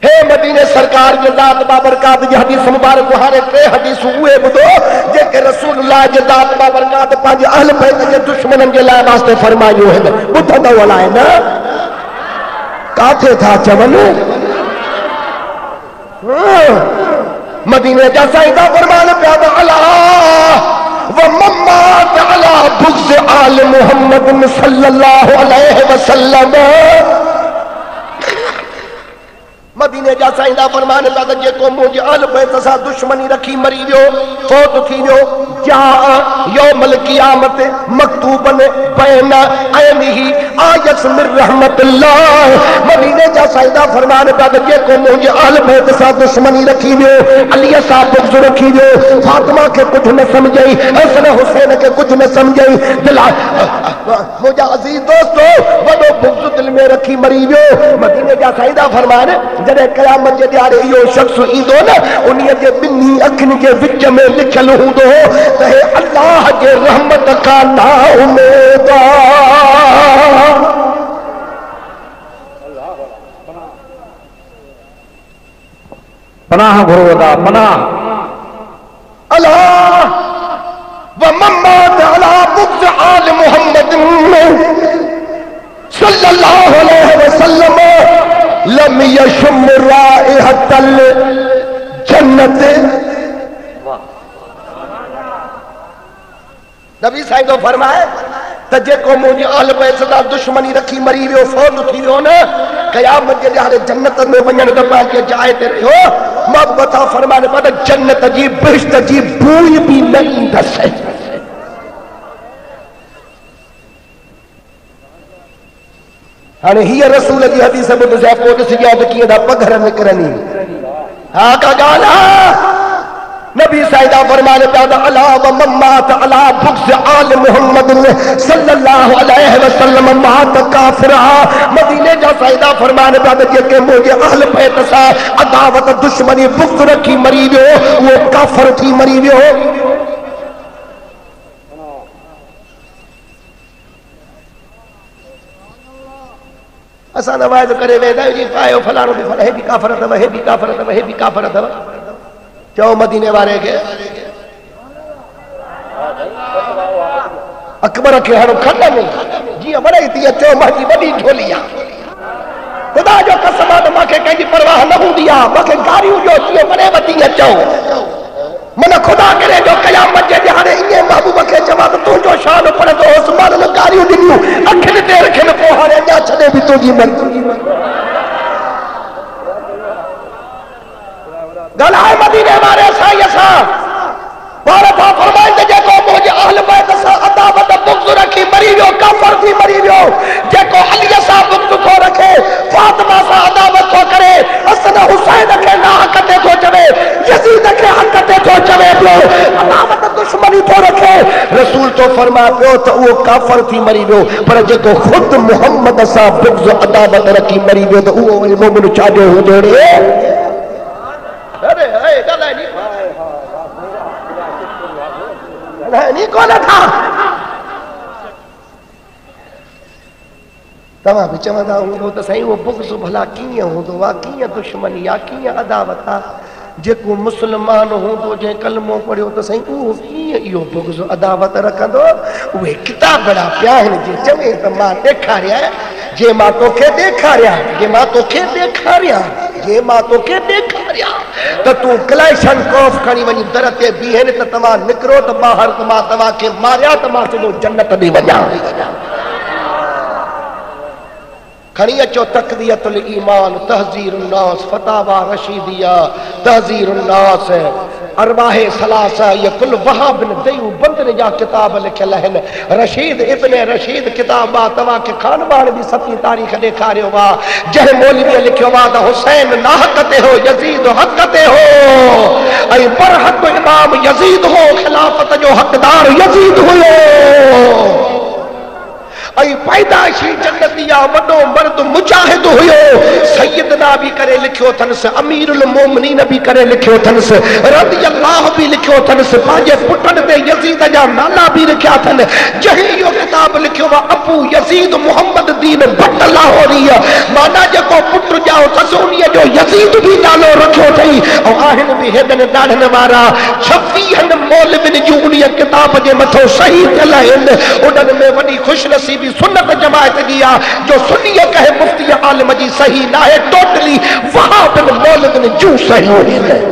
ہے مدینہ سرکار جو ذات بابرکات جی حدیث مبارک وہانے کے حدیث ہوئے بدو جے کہ رسول اللہ جی ذات بابرکات پانچ اہل بیت جے دشمنن کے لائے واسطے فرمائیو ہے بدھا دو والا ہے نا کاتھے تھا چون مدینہ جا سائدہ فرمان پیادا اللہ وَمَمَّاتَ عَلَىٰ بُغْضِ آلِ محمد صلی اللہ علیہ وسلم مدینے جا سائندہ فرمانے پیدا جے کو مجھے آل بیت سا دشمنی رکھی مری ویو فوت تھی ویو جا یوم القیامت مکتوبن بین عینہی آیت من رحمت اللہ مدینے جا سائندہ فرمانے پیدا جے کو مجھے آل بیت سا دشمنی رکھی ویو علی صاحب بغض رکھی ویو فاطمہ کے کچھ نہ سمجھئی حسن حسین کے کچھ نہ سمجھئی دلا مجھے عزیز دوستو وڈو بغض دل میں رکھی مری ویو مدینے جا سائندہ فرمانے جڑے قیامت جے دیارے ایو شخص ایندو نا انہی جے بنی اکھن کے وچ میں لکھل ہوندو تے اللہ جے رحمت کا نا امید پناہ گھرو دا پناہ اللہ وممات علی بغض آل محمد صلی اللہ علیہ وسلم لم یشم رائحت الجنت نبی صاحب تو فرمائے تجھے کو مجھے آل بیت دا دشمنی رکھی مری ویو فوت تھی ویو نا قیامت جے دیارے جنت میں ونجن دبا کے جائے تے رہو محبت فرمانے پتا جنت جی بہشت جی بوئی بھی نہیں دسے ہاں ہی رسول جی حدیث بدھ سے پوٹ سجاد کیے دا پگھر نکرنی ہاں کا گانا نبی سائدہ فرمانے پیدا علا و ممات علا بغض آل محمد صلی اللہ علیہ وسلم مات کافرہ مدینے جا سائدہ فرمانے پیدا جے کہ مجھے اہل بیت سا عداوت دشمنی بغض رکھی مری ہو وہ کافر تھی مری ہو اسا نماز کرے ویدا جی پایو فلانو بھی فلا ہے بھی کافر ہے ہے بھی کافر ہے بھی کافر ہے چاہو مدینے والے کے اکبر کے ہڑو کھڑا نہیں جی بڑے تھی چاہو مہدی بڑی جھولیا خدا جو قسمات ماں کے کہیں پرواہ نہ ہوں دیا ماں کے گاریوں جو چیئے بڑے بطی چاہو من خدا کرے جو قیامت جے جہانے انہیں محبوبہ کے جواب تو جو شان پڑے تو عثمان نے گاریوں دنیوں اکھل دیر کھل پوہانے جا چھنے بھی تو جی من گلائے مدینے مارے سائی سا بارفا فرمائیں دے جے کو مجھے اہل بیت سا عداوت بغض رکھی مریویو کافر تھی مریویو جے کو علی سا بغض کو رکھے فاطمہ سا عداوت کو کرے حسن حسین کے نا حقتے کو چوے یزید کے حقتے کو چوے پیو عداوت دشمنی کو رکھے رسول تو فرما پیو تو وہ کافر تھی مریویو پر جے کو خود محمد سا بغض عداوت رکھی مریویو تو وہ مومن چاہو ہو جوڑے ارے گلائے نہیں کون تھا تمام بھی چمدہ ہوں تو صحیح وہ بغض بھلا کیاں ہوں تو واقعیاں دشمنی یا کیاں عداوتا جے کو مسلمان ہوں تو جے کلموں پڑھو تو صحیح وہ کیاں یہ بغض عداوت رکھا دو وہ کتاب بڑا پیاہن جے چوے تو ماں دیکھا رہا ہے جے ماں تو کے دیکھا رہا جے ماں تو کے دیکھا رہا جے ماں تو کے دیکھا رہا تو کلیشن کوف کھڑی ونی درتے بھی ہے تو تما نکرو تو باہر تما کے ماریا تما سے جنت دی وجہ کھڑی اچو تقویت الایمان تحذیر الناس فتاوی رشیدیہ تحذیر الناس ارواح ثلاثہ یہ کل وہاب بن دیو بندن جا کتاب لکھے لہن رشید ابن رشید کتاب با توا کے خانبان بھی ستی تاریخ دیکھا رہے ہوا جہ مولوی لکھے ہوا دا حسین نہ حقتے ہو یزید حقتے ہو ای برحق امام یزید ہو خلافت جو حقدار یزید ہوئے ای پیدائشی جنتیا وڈو مرد مجاہد ہوئے سیدنا بھی کرے لکھو تھنس امیر المومنین بھی کرے لکھو تھنس رضی اللہ بھی لکھو تھنس پانجے پٹن دے یزید جا نالا بھی لکھیا تھن جہیو کتاب لکھو ابو یزید محمد دین بٹ لاہوری مانا جے کو پٹر جاؤ تسونی جو یزید بھی نالو رکھو تھی او آہن بھی ہیدن ڈاڑھن وارا چھویہن مولوین جو انہی کتاب جے متھو صحیح تلائن انہن میں وڈی خوش نصیب سنت جماعت دیا جو سنی کہے مفتی عالم جی صحیح نہ ہے ٹوٹلی وہاں بن مولد نے جو صحیح ہے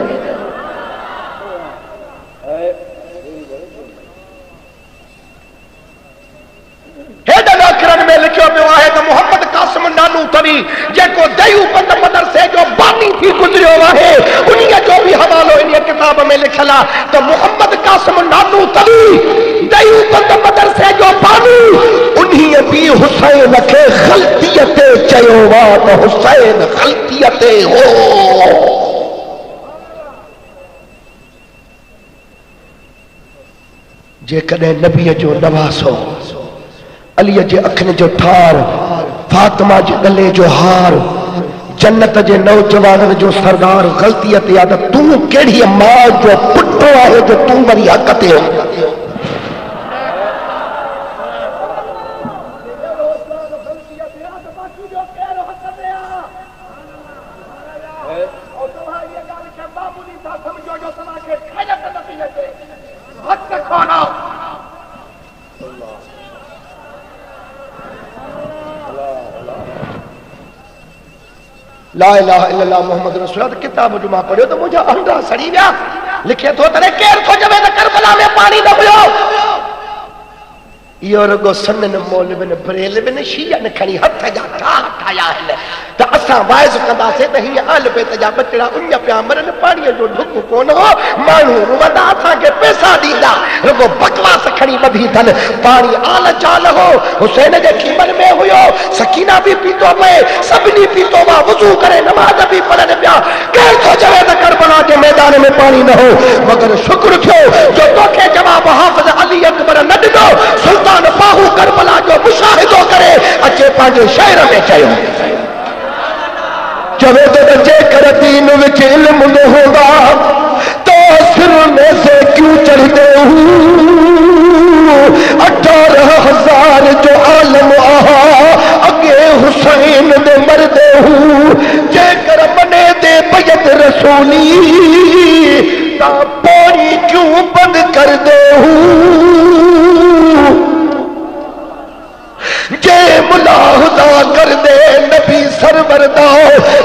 ہیڈن اکرن میں لکھو میں آئے تو محمد قاسم نانو تری جے کو دیو بند مدرسے جو بانی تھی گزریو ہے انہی جو بھی حوالو انہی کتاب میں لکھلا تو محمد قاسم نانو تری دیو بند مدرسے جو بانی انہی بھی حسین کے غلطیتے چیووا تو حسین غلطیتے ہو جے کنے نبی جو نواز ہو علی جے اکھن جو ٹھار فاطمہ جے گلے جو ہار جنت جے نوجوانن جو سردار غلطیت یاد تو کیڑی ماں جو پٹو آئے جو تو مری حقتے ہو لا الہ الا اللہ محمد رسول اللہ کتاب جمعہ پڑھو تو مجھے انڈا سڑی گیا لکھے تو ترے کیر کو جب کربلا میں پانی نہ ہوئے یہ رگو سنن مولوین بریلوین شیعہ نے کھنی ہتھ جا ٹھایا ہے تا اساں وائز کندا سے تے ہی آل بیت جا بچڑا انیا پیا مرن پانی جو ڈھک کون ہو مانو رودا تھا کہ پیسہ دیندا رگو بکواس کھڑی بدھی تھن پانی آل چال ہو حسین دے کیمن میں ہویو سکینہ بھی پیتو پے سبنی پیتو وا وضو کرے نماز بھی پڑھن پیا کہہ تو جوے تے کربلا کے میدان میں پانی نہ ہو مگر شکر کیوں جو تو کے جواب حافظ علی اکبر نہ ڈدو سلطان باہو کربلا جو مشاہدو کرے اچے پانچے شہر میں چاہیے جوے تو جے کر دین وچ علم نہ ہوگا تو سر میں سے کیوں چڑھتے ہوں 18,000 جو عالم آہا اگے حسین دے مردے ہوں جے کر بنے دے بیت رسولی تا پانی کیوں بند کر دے ہوں جے ملاحظہ کر دے نبی سرور دا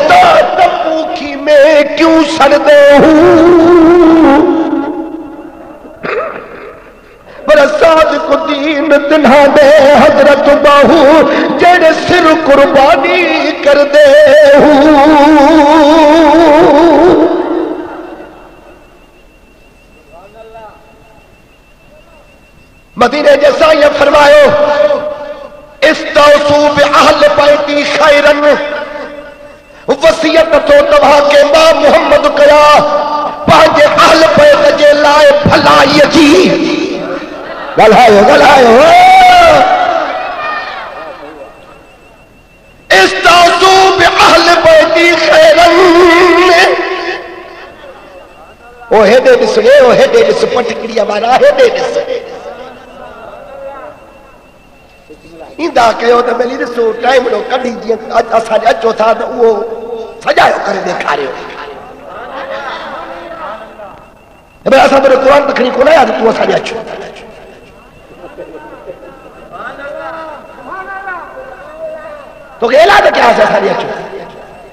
تا تبو کی میں کیوں سر دے ہوں برساد کو دین تنہا دے حضرت باہو جڑے سر قربانی کر دے ہوں مدینے جیسا یہ فرمائے استوصو بأہل بیتی خیرن وصیت تو تباہ کے ماں محمد کیا پانچے اہل بیت جے لائے بھلائی جی گلائے استوصو بأہل بیتی خیرن او ہیڈے دس گئے او ہیڈے دس پٹکڑی ہمارا ہیڈے دس اندہ کہو تو ملی رسو ٹائم لو کڑی جی اساں اچو تھا تو وہ سجاؤ کرے دیکھا رہے ہو بھئی اساں تو قرآن تکھنی کو نہ یاد تو اساں اچو تو کہ اعلان کیا ہے اساں اچو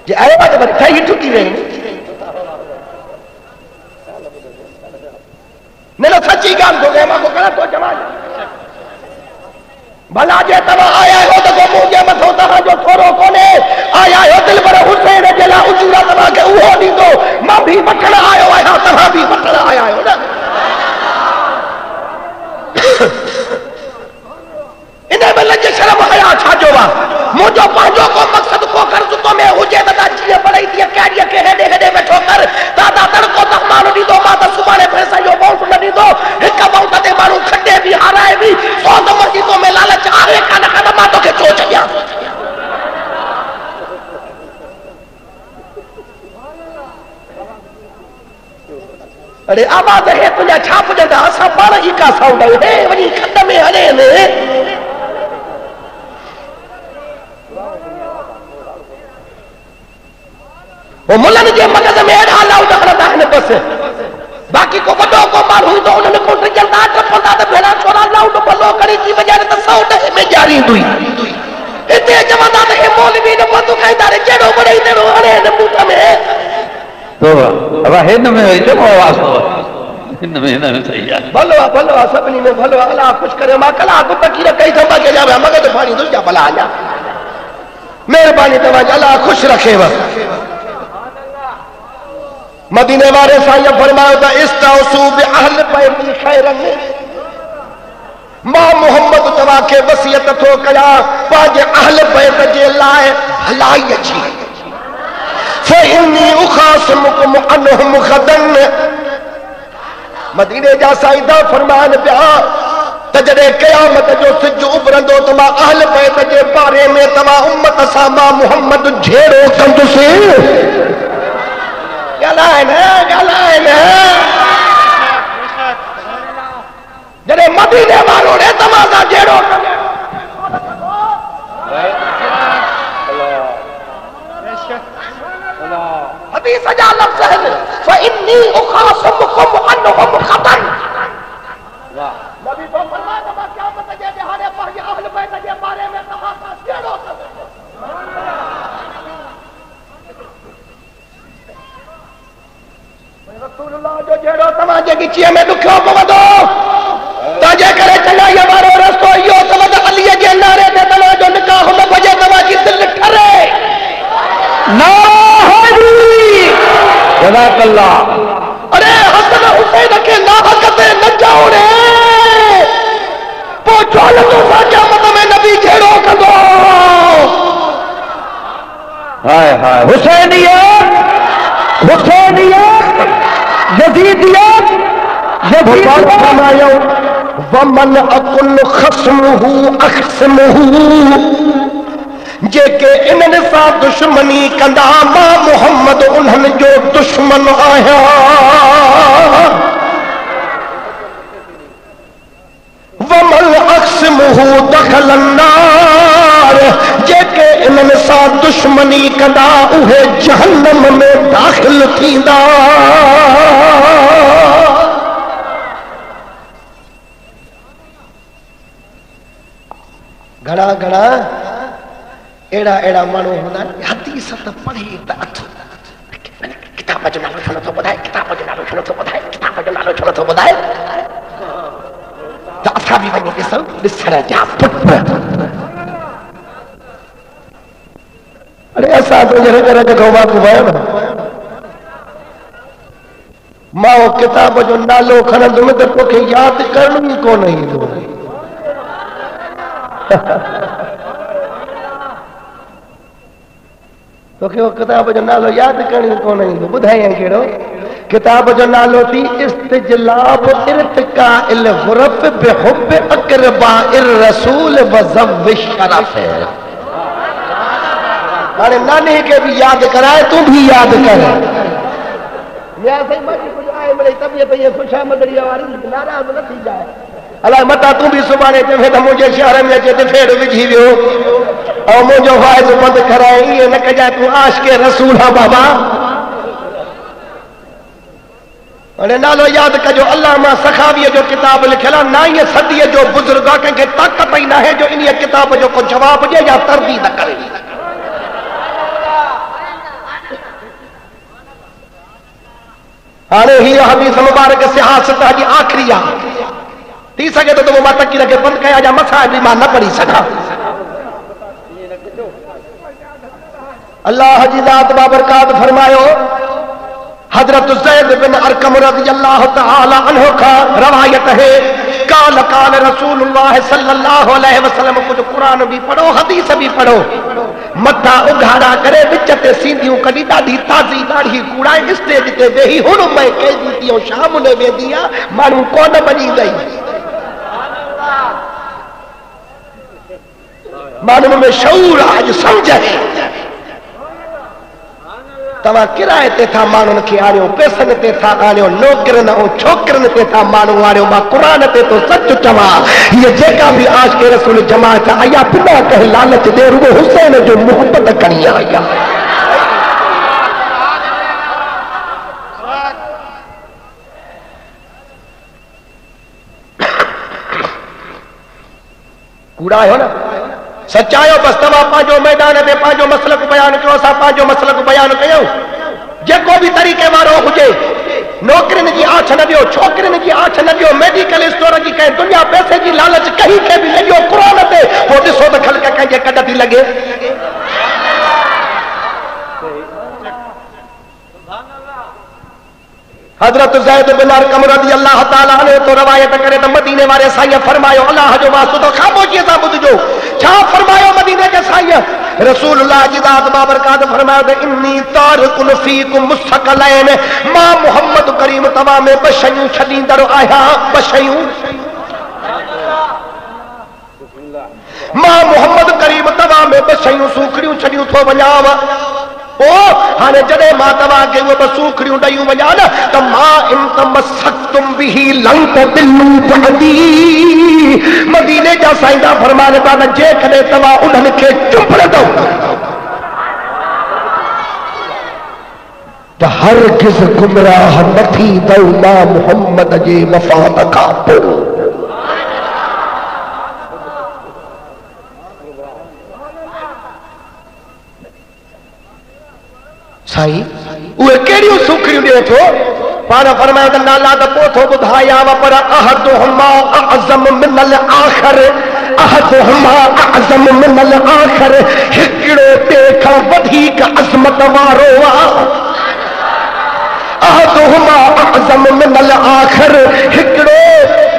جی آئے بات بڑی تھا یہ ٹھکی رہے نیلو سچی گام کو گئے ماں کو کہا تو جمال بھلا جے تبا آیا ہو تو کو مونگے مت ہوتا ہاں جو تھورو کونے آیا ہو دل بر حسین جلا اجورا تبا کے اوہو نہیں دو ماں بھی بٹھڑا آیا ہو تبا بھی بٹھڑا آیا ہو نا انہیں میں لجے شرم آیا چھا جو با مجھو پانچوں کو مقصد کو کر تو میں ہو جے دادا چیئے بڑھائی دیا کہہ کے ہیڈے ہیڈے میں ٹھوکر دادا تڑکو تک مانو نہیں دو ماتا سبانے پیسا جو باؤنٹ نہیں دو ہکا باؤنٹا دے مانو کھٹے بھی ہارائے بھی سو دمر کی تو میں لالچ آرے کانا کانا ماتوں کے چوچ گیا ارے آباد ہے تجھا چھاپ جاتا اسا بارہ ہی کا ساؤنڈ ہے وجی کھٹا میں ہنے میں وہ ملن جے مگز میں ایڈا لاؤ دکھنا ہے بس باقی کو بڑوں کو مار ہوئی تو انہوں نے کونٹر جلدہ ٹرپلدہ تو بھیڑا چھوڑا لاؤ تو بلو کری کی بجانے تو ساؤنڈ ہے میں جاری دوئی اتنے جمعہ دے کہ مولوی نے بہتو کہیں دارے جیڑو بڑے ہی دیڑو ہنے نموتا میں تو اب ہن میں ہوئی جو آواز ہوا ہن میں صحیح ہے بھلوا سبنی میں بھلوا اللہ خوش کرے ماں کلا کو تکیرہ کئی دھمبا کے جاوے مگر تو پانی دو جا بلا آجا مہربانی تواج اللہ خوش رکھے وقت مدینے وارے سائیہ فرمایا تھا استوصو بأہل بیتی خیرن ماں محمد توا کے وصیت تو کیا پاجے اہل بیت جے لائے بھلائی اچھی فإنی اخاصمکم عنہم غدن مدینے جا سائدہ فرمان پیا تجرے قیامت جو سج ابرندو تما اہل بیت جے بارے میں تما امت ساما محمد جھیڑو کند سے گلائن ہے جنہیں مدینے والوں نے تمازہ جیڑو حدیث جا لفظ ہے فإنی اخاصمکم عنہم خطن نبی تو فرمایا تمہا قیامت جے دہانے پہنی اہل بیت جے بارے میں تمازہ جیڑو رسول اللہ جو جیڑو تماجے کی چیئے میں دکھوں کو بدو تاجے کرے چلا یہ بارو رستو یہ تماجے علیہ جے نارے دے تماجو نکاح میں بجے تماجی دل ٹھرے جزاک اللہ. ارے حسن حسین کے ناحقتے نہ جاؤ رے پوچھو لگو سا قیامت میں نبی جھیڑو کدو. ہائے ہائے حسینیت حسینیت یزیدیت یزیدیت فرمایا ومن اکل خصمہ اخصمہ جے کہ انہن سا دشمنی کندا ماں محمد انہن جو دشمن آیا. ومن اخصمہ دخل النار جے کہ انہن سا دشمنی کندا اوہے جہنم میں داخل تھیندا. گھڑا گھڑا ایڑا ایڑا مانو ہونا حدیث تا پڑھی تا اچھو کتاب جو نالو چھوڑا تو بدھائے کتاب جو نالو چھوڑا تو بدھائے کتاب جو نالو چھوڑا تو بدھائے تا اصحابی ونی ڈسو ڈسڑا جا پٹ ارے ایسا تو جرے جرے کے گھوما کو بھائی ماں کتاب جو نالو کھڑا دو میں تو کہ یاد کرنی کو نہیں دو تو کہ وہ کتاب جو نالو یاد کرنی کو نہیں دو بدھائیں کیڑو کتاب جو نالو تھی استجلاب ارتقاء الغرف بحب اقرباء الرسول وزو الشرف. ارے نانی کے بھی یاد کرائے تو بھی یاد کرے یا صحیح مجھے کچھ آئے میری طبیعت یہ خوش آمدری آواری ناراض نہ تھی جائے اللہ متا تو بھی سبانے تے پھر مجھے شہر میں اچے تے پھیڑ وجھی ویو او مجھے فائز بند کرائے یہ نہ کجا تو عاشق رسول ہاں بابا. انہیں نالو یاد کا جو علامہ سخاوی جو کتاب لکھلا نہ یہ صدی جو بزرگاں کے طاقت ہی نہ ہے جو انہی کتاب جو کو جواب دے یا تردید کرے. آنے ہی حدیث مبارک سیاست حجی آخری تھی سکے تو وہ ماتا کی لگے بند کیا جا مسائل بھی ماں نہ پڑی سکا. اللہ حجی ذات بابرکات فرمائیو حضرت زید بن ارکم رضی اللہ تعالی عنہ کا روایت ہے قال قال رسول اللہ صلی اللہ علیہ وسلم کچھ قرآن بھی پڑھو حدیث بھی پڑھو متھا اگھاڑا کرے بچتے سیندھیوں کڈی ڈاڈھی تازی داڑھی کوڑائے اسٹیج تے ویہی ہن میں کہہ دیتی ہوں شام نے ویندیا مانو کون بنی گئی مانو میں شعور آج سمجھے تمہاں کرائے تے تھا مانو کے آریوں پیسن تے تھا آریوں نوکرن اور چھوکرن تے تھا مانو آریوں ماں قرآن تے تو سچ چما یہ جیکا بھی آج کے رسول جماعت آیا پنا کہے لالچ دے رو حسین جو محبت کرنی آیا کوڑا ہے نا سچایو بس تما پانچو میدان تے پانچو مسلک بیان کیوں سا پانچو مسلک بیان کیوں جے کو بھی طریقے مارو ہوجے نوکرن کی آنچ نہ دیو چھوکرن کی آنچ نہ دیو میڈیکل اسٹور کی کہیں دنیا پیسے کی لالچ کہیں کے بھی لگیو قرآن تے وہ دسو تو کھل کے کہیں جے کڈتی لگے حضرت زید بن ارقم رضی اللہ تعالیٰ عنہ تو روایت کرے تو مدینے والے سائیہ فرمایو اللہ جو واسطہ تو خاموشی سے بدھ جو چھا فرمایو مدینے کے سائیہ رسول اللہ جی ذات بابرکات فرمایو دے انی تارکن فیکم مستقلین ما محمد کریم تمام بشیوں چھدین در آیا بشیوں ما محمد کریم تمام بشیوں سوکھڑیوں چھدیوں تھو بنیاوا ہانے جڑے ماں توا کے وہ بسوکھڑیوں ڈیوں وجانا تو ماں ان تمسکتم بھی لن تدلو بعدی مدینے جا سائندہ فرمانے بانا جے کھنے توا انہن کے چپ رہ دو تو ہرگز گمراہ نتھی دو ماں محمد جے وفات کا پو سائی اوہ کیڑیوں سکھریوں دے تو پانا فرمائے کہ نالا دا پوتھو بدھایا وپر احدہما اعظم من الاخر احدہما اعظم من الاخر ہکڑو دیکھا ودھی کا عظمت واروا اعظم من الآخر ہکڑو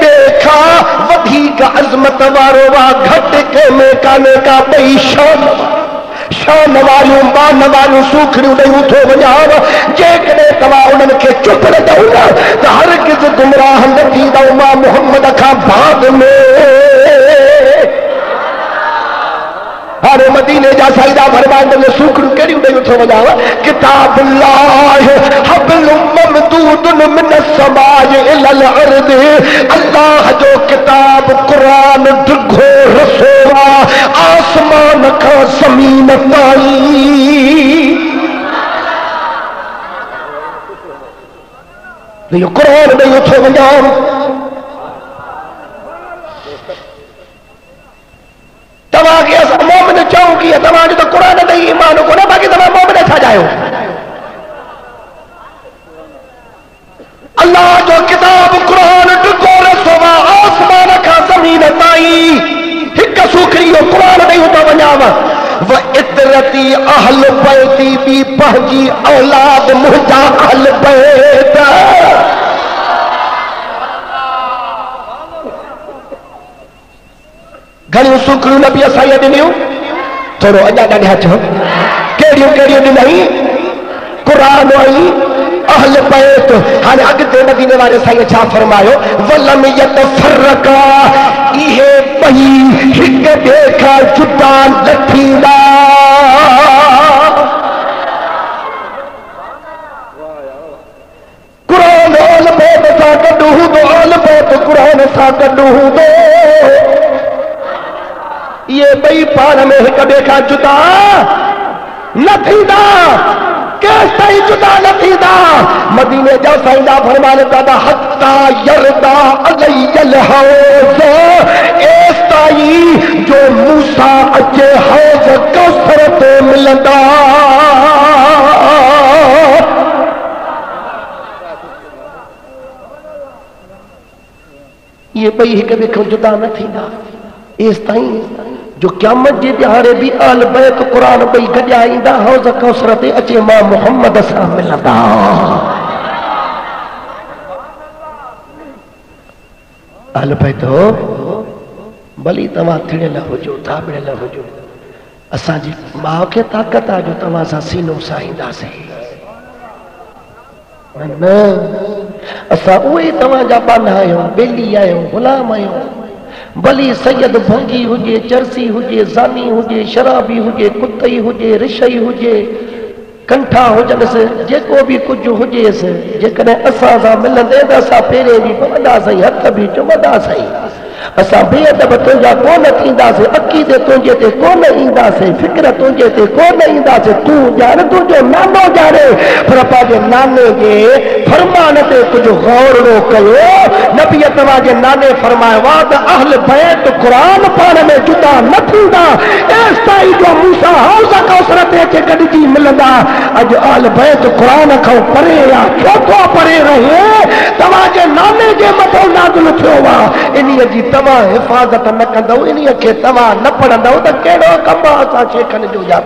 دیکھا ودھیک عظمت وارو وا گھٹ کے میں کانے کا بئی شان واریوں مان واریوں سوکھڑیوں ڈئی اٹھو ونجاو جیکڑے توا انہن کے چپ نہ دو نا تو ہرگز گمراہ نہ تھی دا امام محمد کھا بعد میں ہر مدینے جا سائدہ فرمائیں دے سوکھڑیوں کیڑیوں ڈئی اٹھو ونجاو کتاب اللہ حبل ممدود من السماء الى الارض اللہ جو کتاب قرآن ڈگھو رسوا آسمان کا زمین تائی یہ قرآن نہیں اٹھو ونجاؤ تمہاں کی ایسا مومن چاہوں کی تمہاں جو تو قرآن نہیں ایمانو کو نہ باقی تمہاں مومن اچھا جائے ہو اللہ جو کتاب قرآن ڈگو رسوا آسمان کا زمین تائی ہک سوکھری ہو قرآن نہیں ہوتا ونجاوا وَإِدْرَتِي أَهْلُ بَيْتِي بِي پہنجی اولاد مہجا اہل بیت گھڑیوں سوکھریوں نبی اسائیہ ڈنیوں تھوڑو اجا ڈاڑھا چھو کیڑیوں ڈنائی قرآن آئی اہل بیت ہاں اگتے مدینے والے سائیہ چھا فرمایو وَلَمْ يَتَفَرَّقَا یہ بہی ہک دیکھا جدا لٹھینا قرآن اہل بیت سا کڈو دو اہل بیت قرآن سا کڈو دو یہ بئی پار میں ہک دیکھا جدا نہ تھینا کیس تائی جدا نہ تھینا مدینے جا سائنہ فرمانے کا حتی یردا علی الحوض ایس تائی جو موسیٰ اچے حوض کوثرت ملدا یہ بئی ہک دیکھو جدا نہ تھینا ایس تائی جو قیامت جی دیہارے بھی آل بیت قرآن بئی گجا ایندہ حوض کوثرت اچے ماں محمد سا ملدا آل بیت ہو بلی تمہاں تھڑے نہ ہو جو تھابڑے نہ ہو جو اساں جی ماں کے طاقت آ جو تمہاں سا سینوں سا ایندہ سے اساں اوہی تمہاں جا بان آئے ہوں بیلی آئے ہوں غلام آئے ہوں بلی سید بھنگی ہوجے چرسی ہوجے زانی ہوجے شرابی ہوجے کتئی ہوجے رشئی ہوجے کنٹھا ہوجن سے جے کو بھی کچھ ہوجے سے جے کنے اساں سا ملن دے دا سا پیرے بھی پمدا سہی ہتھ بھی چمدا سہی اساں بے ادب تنجا کون تھیندا سے عقیدے تنجے تے کون ایندا سے فکر تنجے تے کون ایندا سے تو جان تو جو نانو جانے پر پاجے نانے جے فرمان تے کچھ غور رو کیو نبی توا جے نانے فرمائے واد اہل بیت قرآن پانے میں جدا نہ تھیندا اس تائی جو موسیٰ حوض کوثر تے چے گڈجی ملدا اج اہل بیت قرآن کھو پرے یا چھوٹو پرے رہے توا جے نانے جے متو نازل تھیو وا انہی جی تما حفاظت نہ کندو انہی کے تما نہ پڑھندو تو کیڑو کم اساں شیخن جو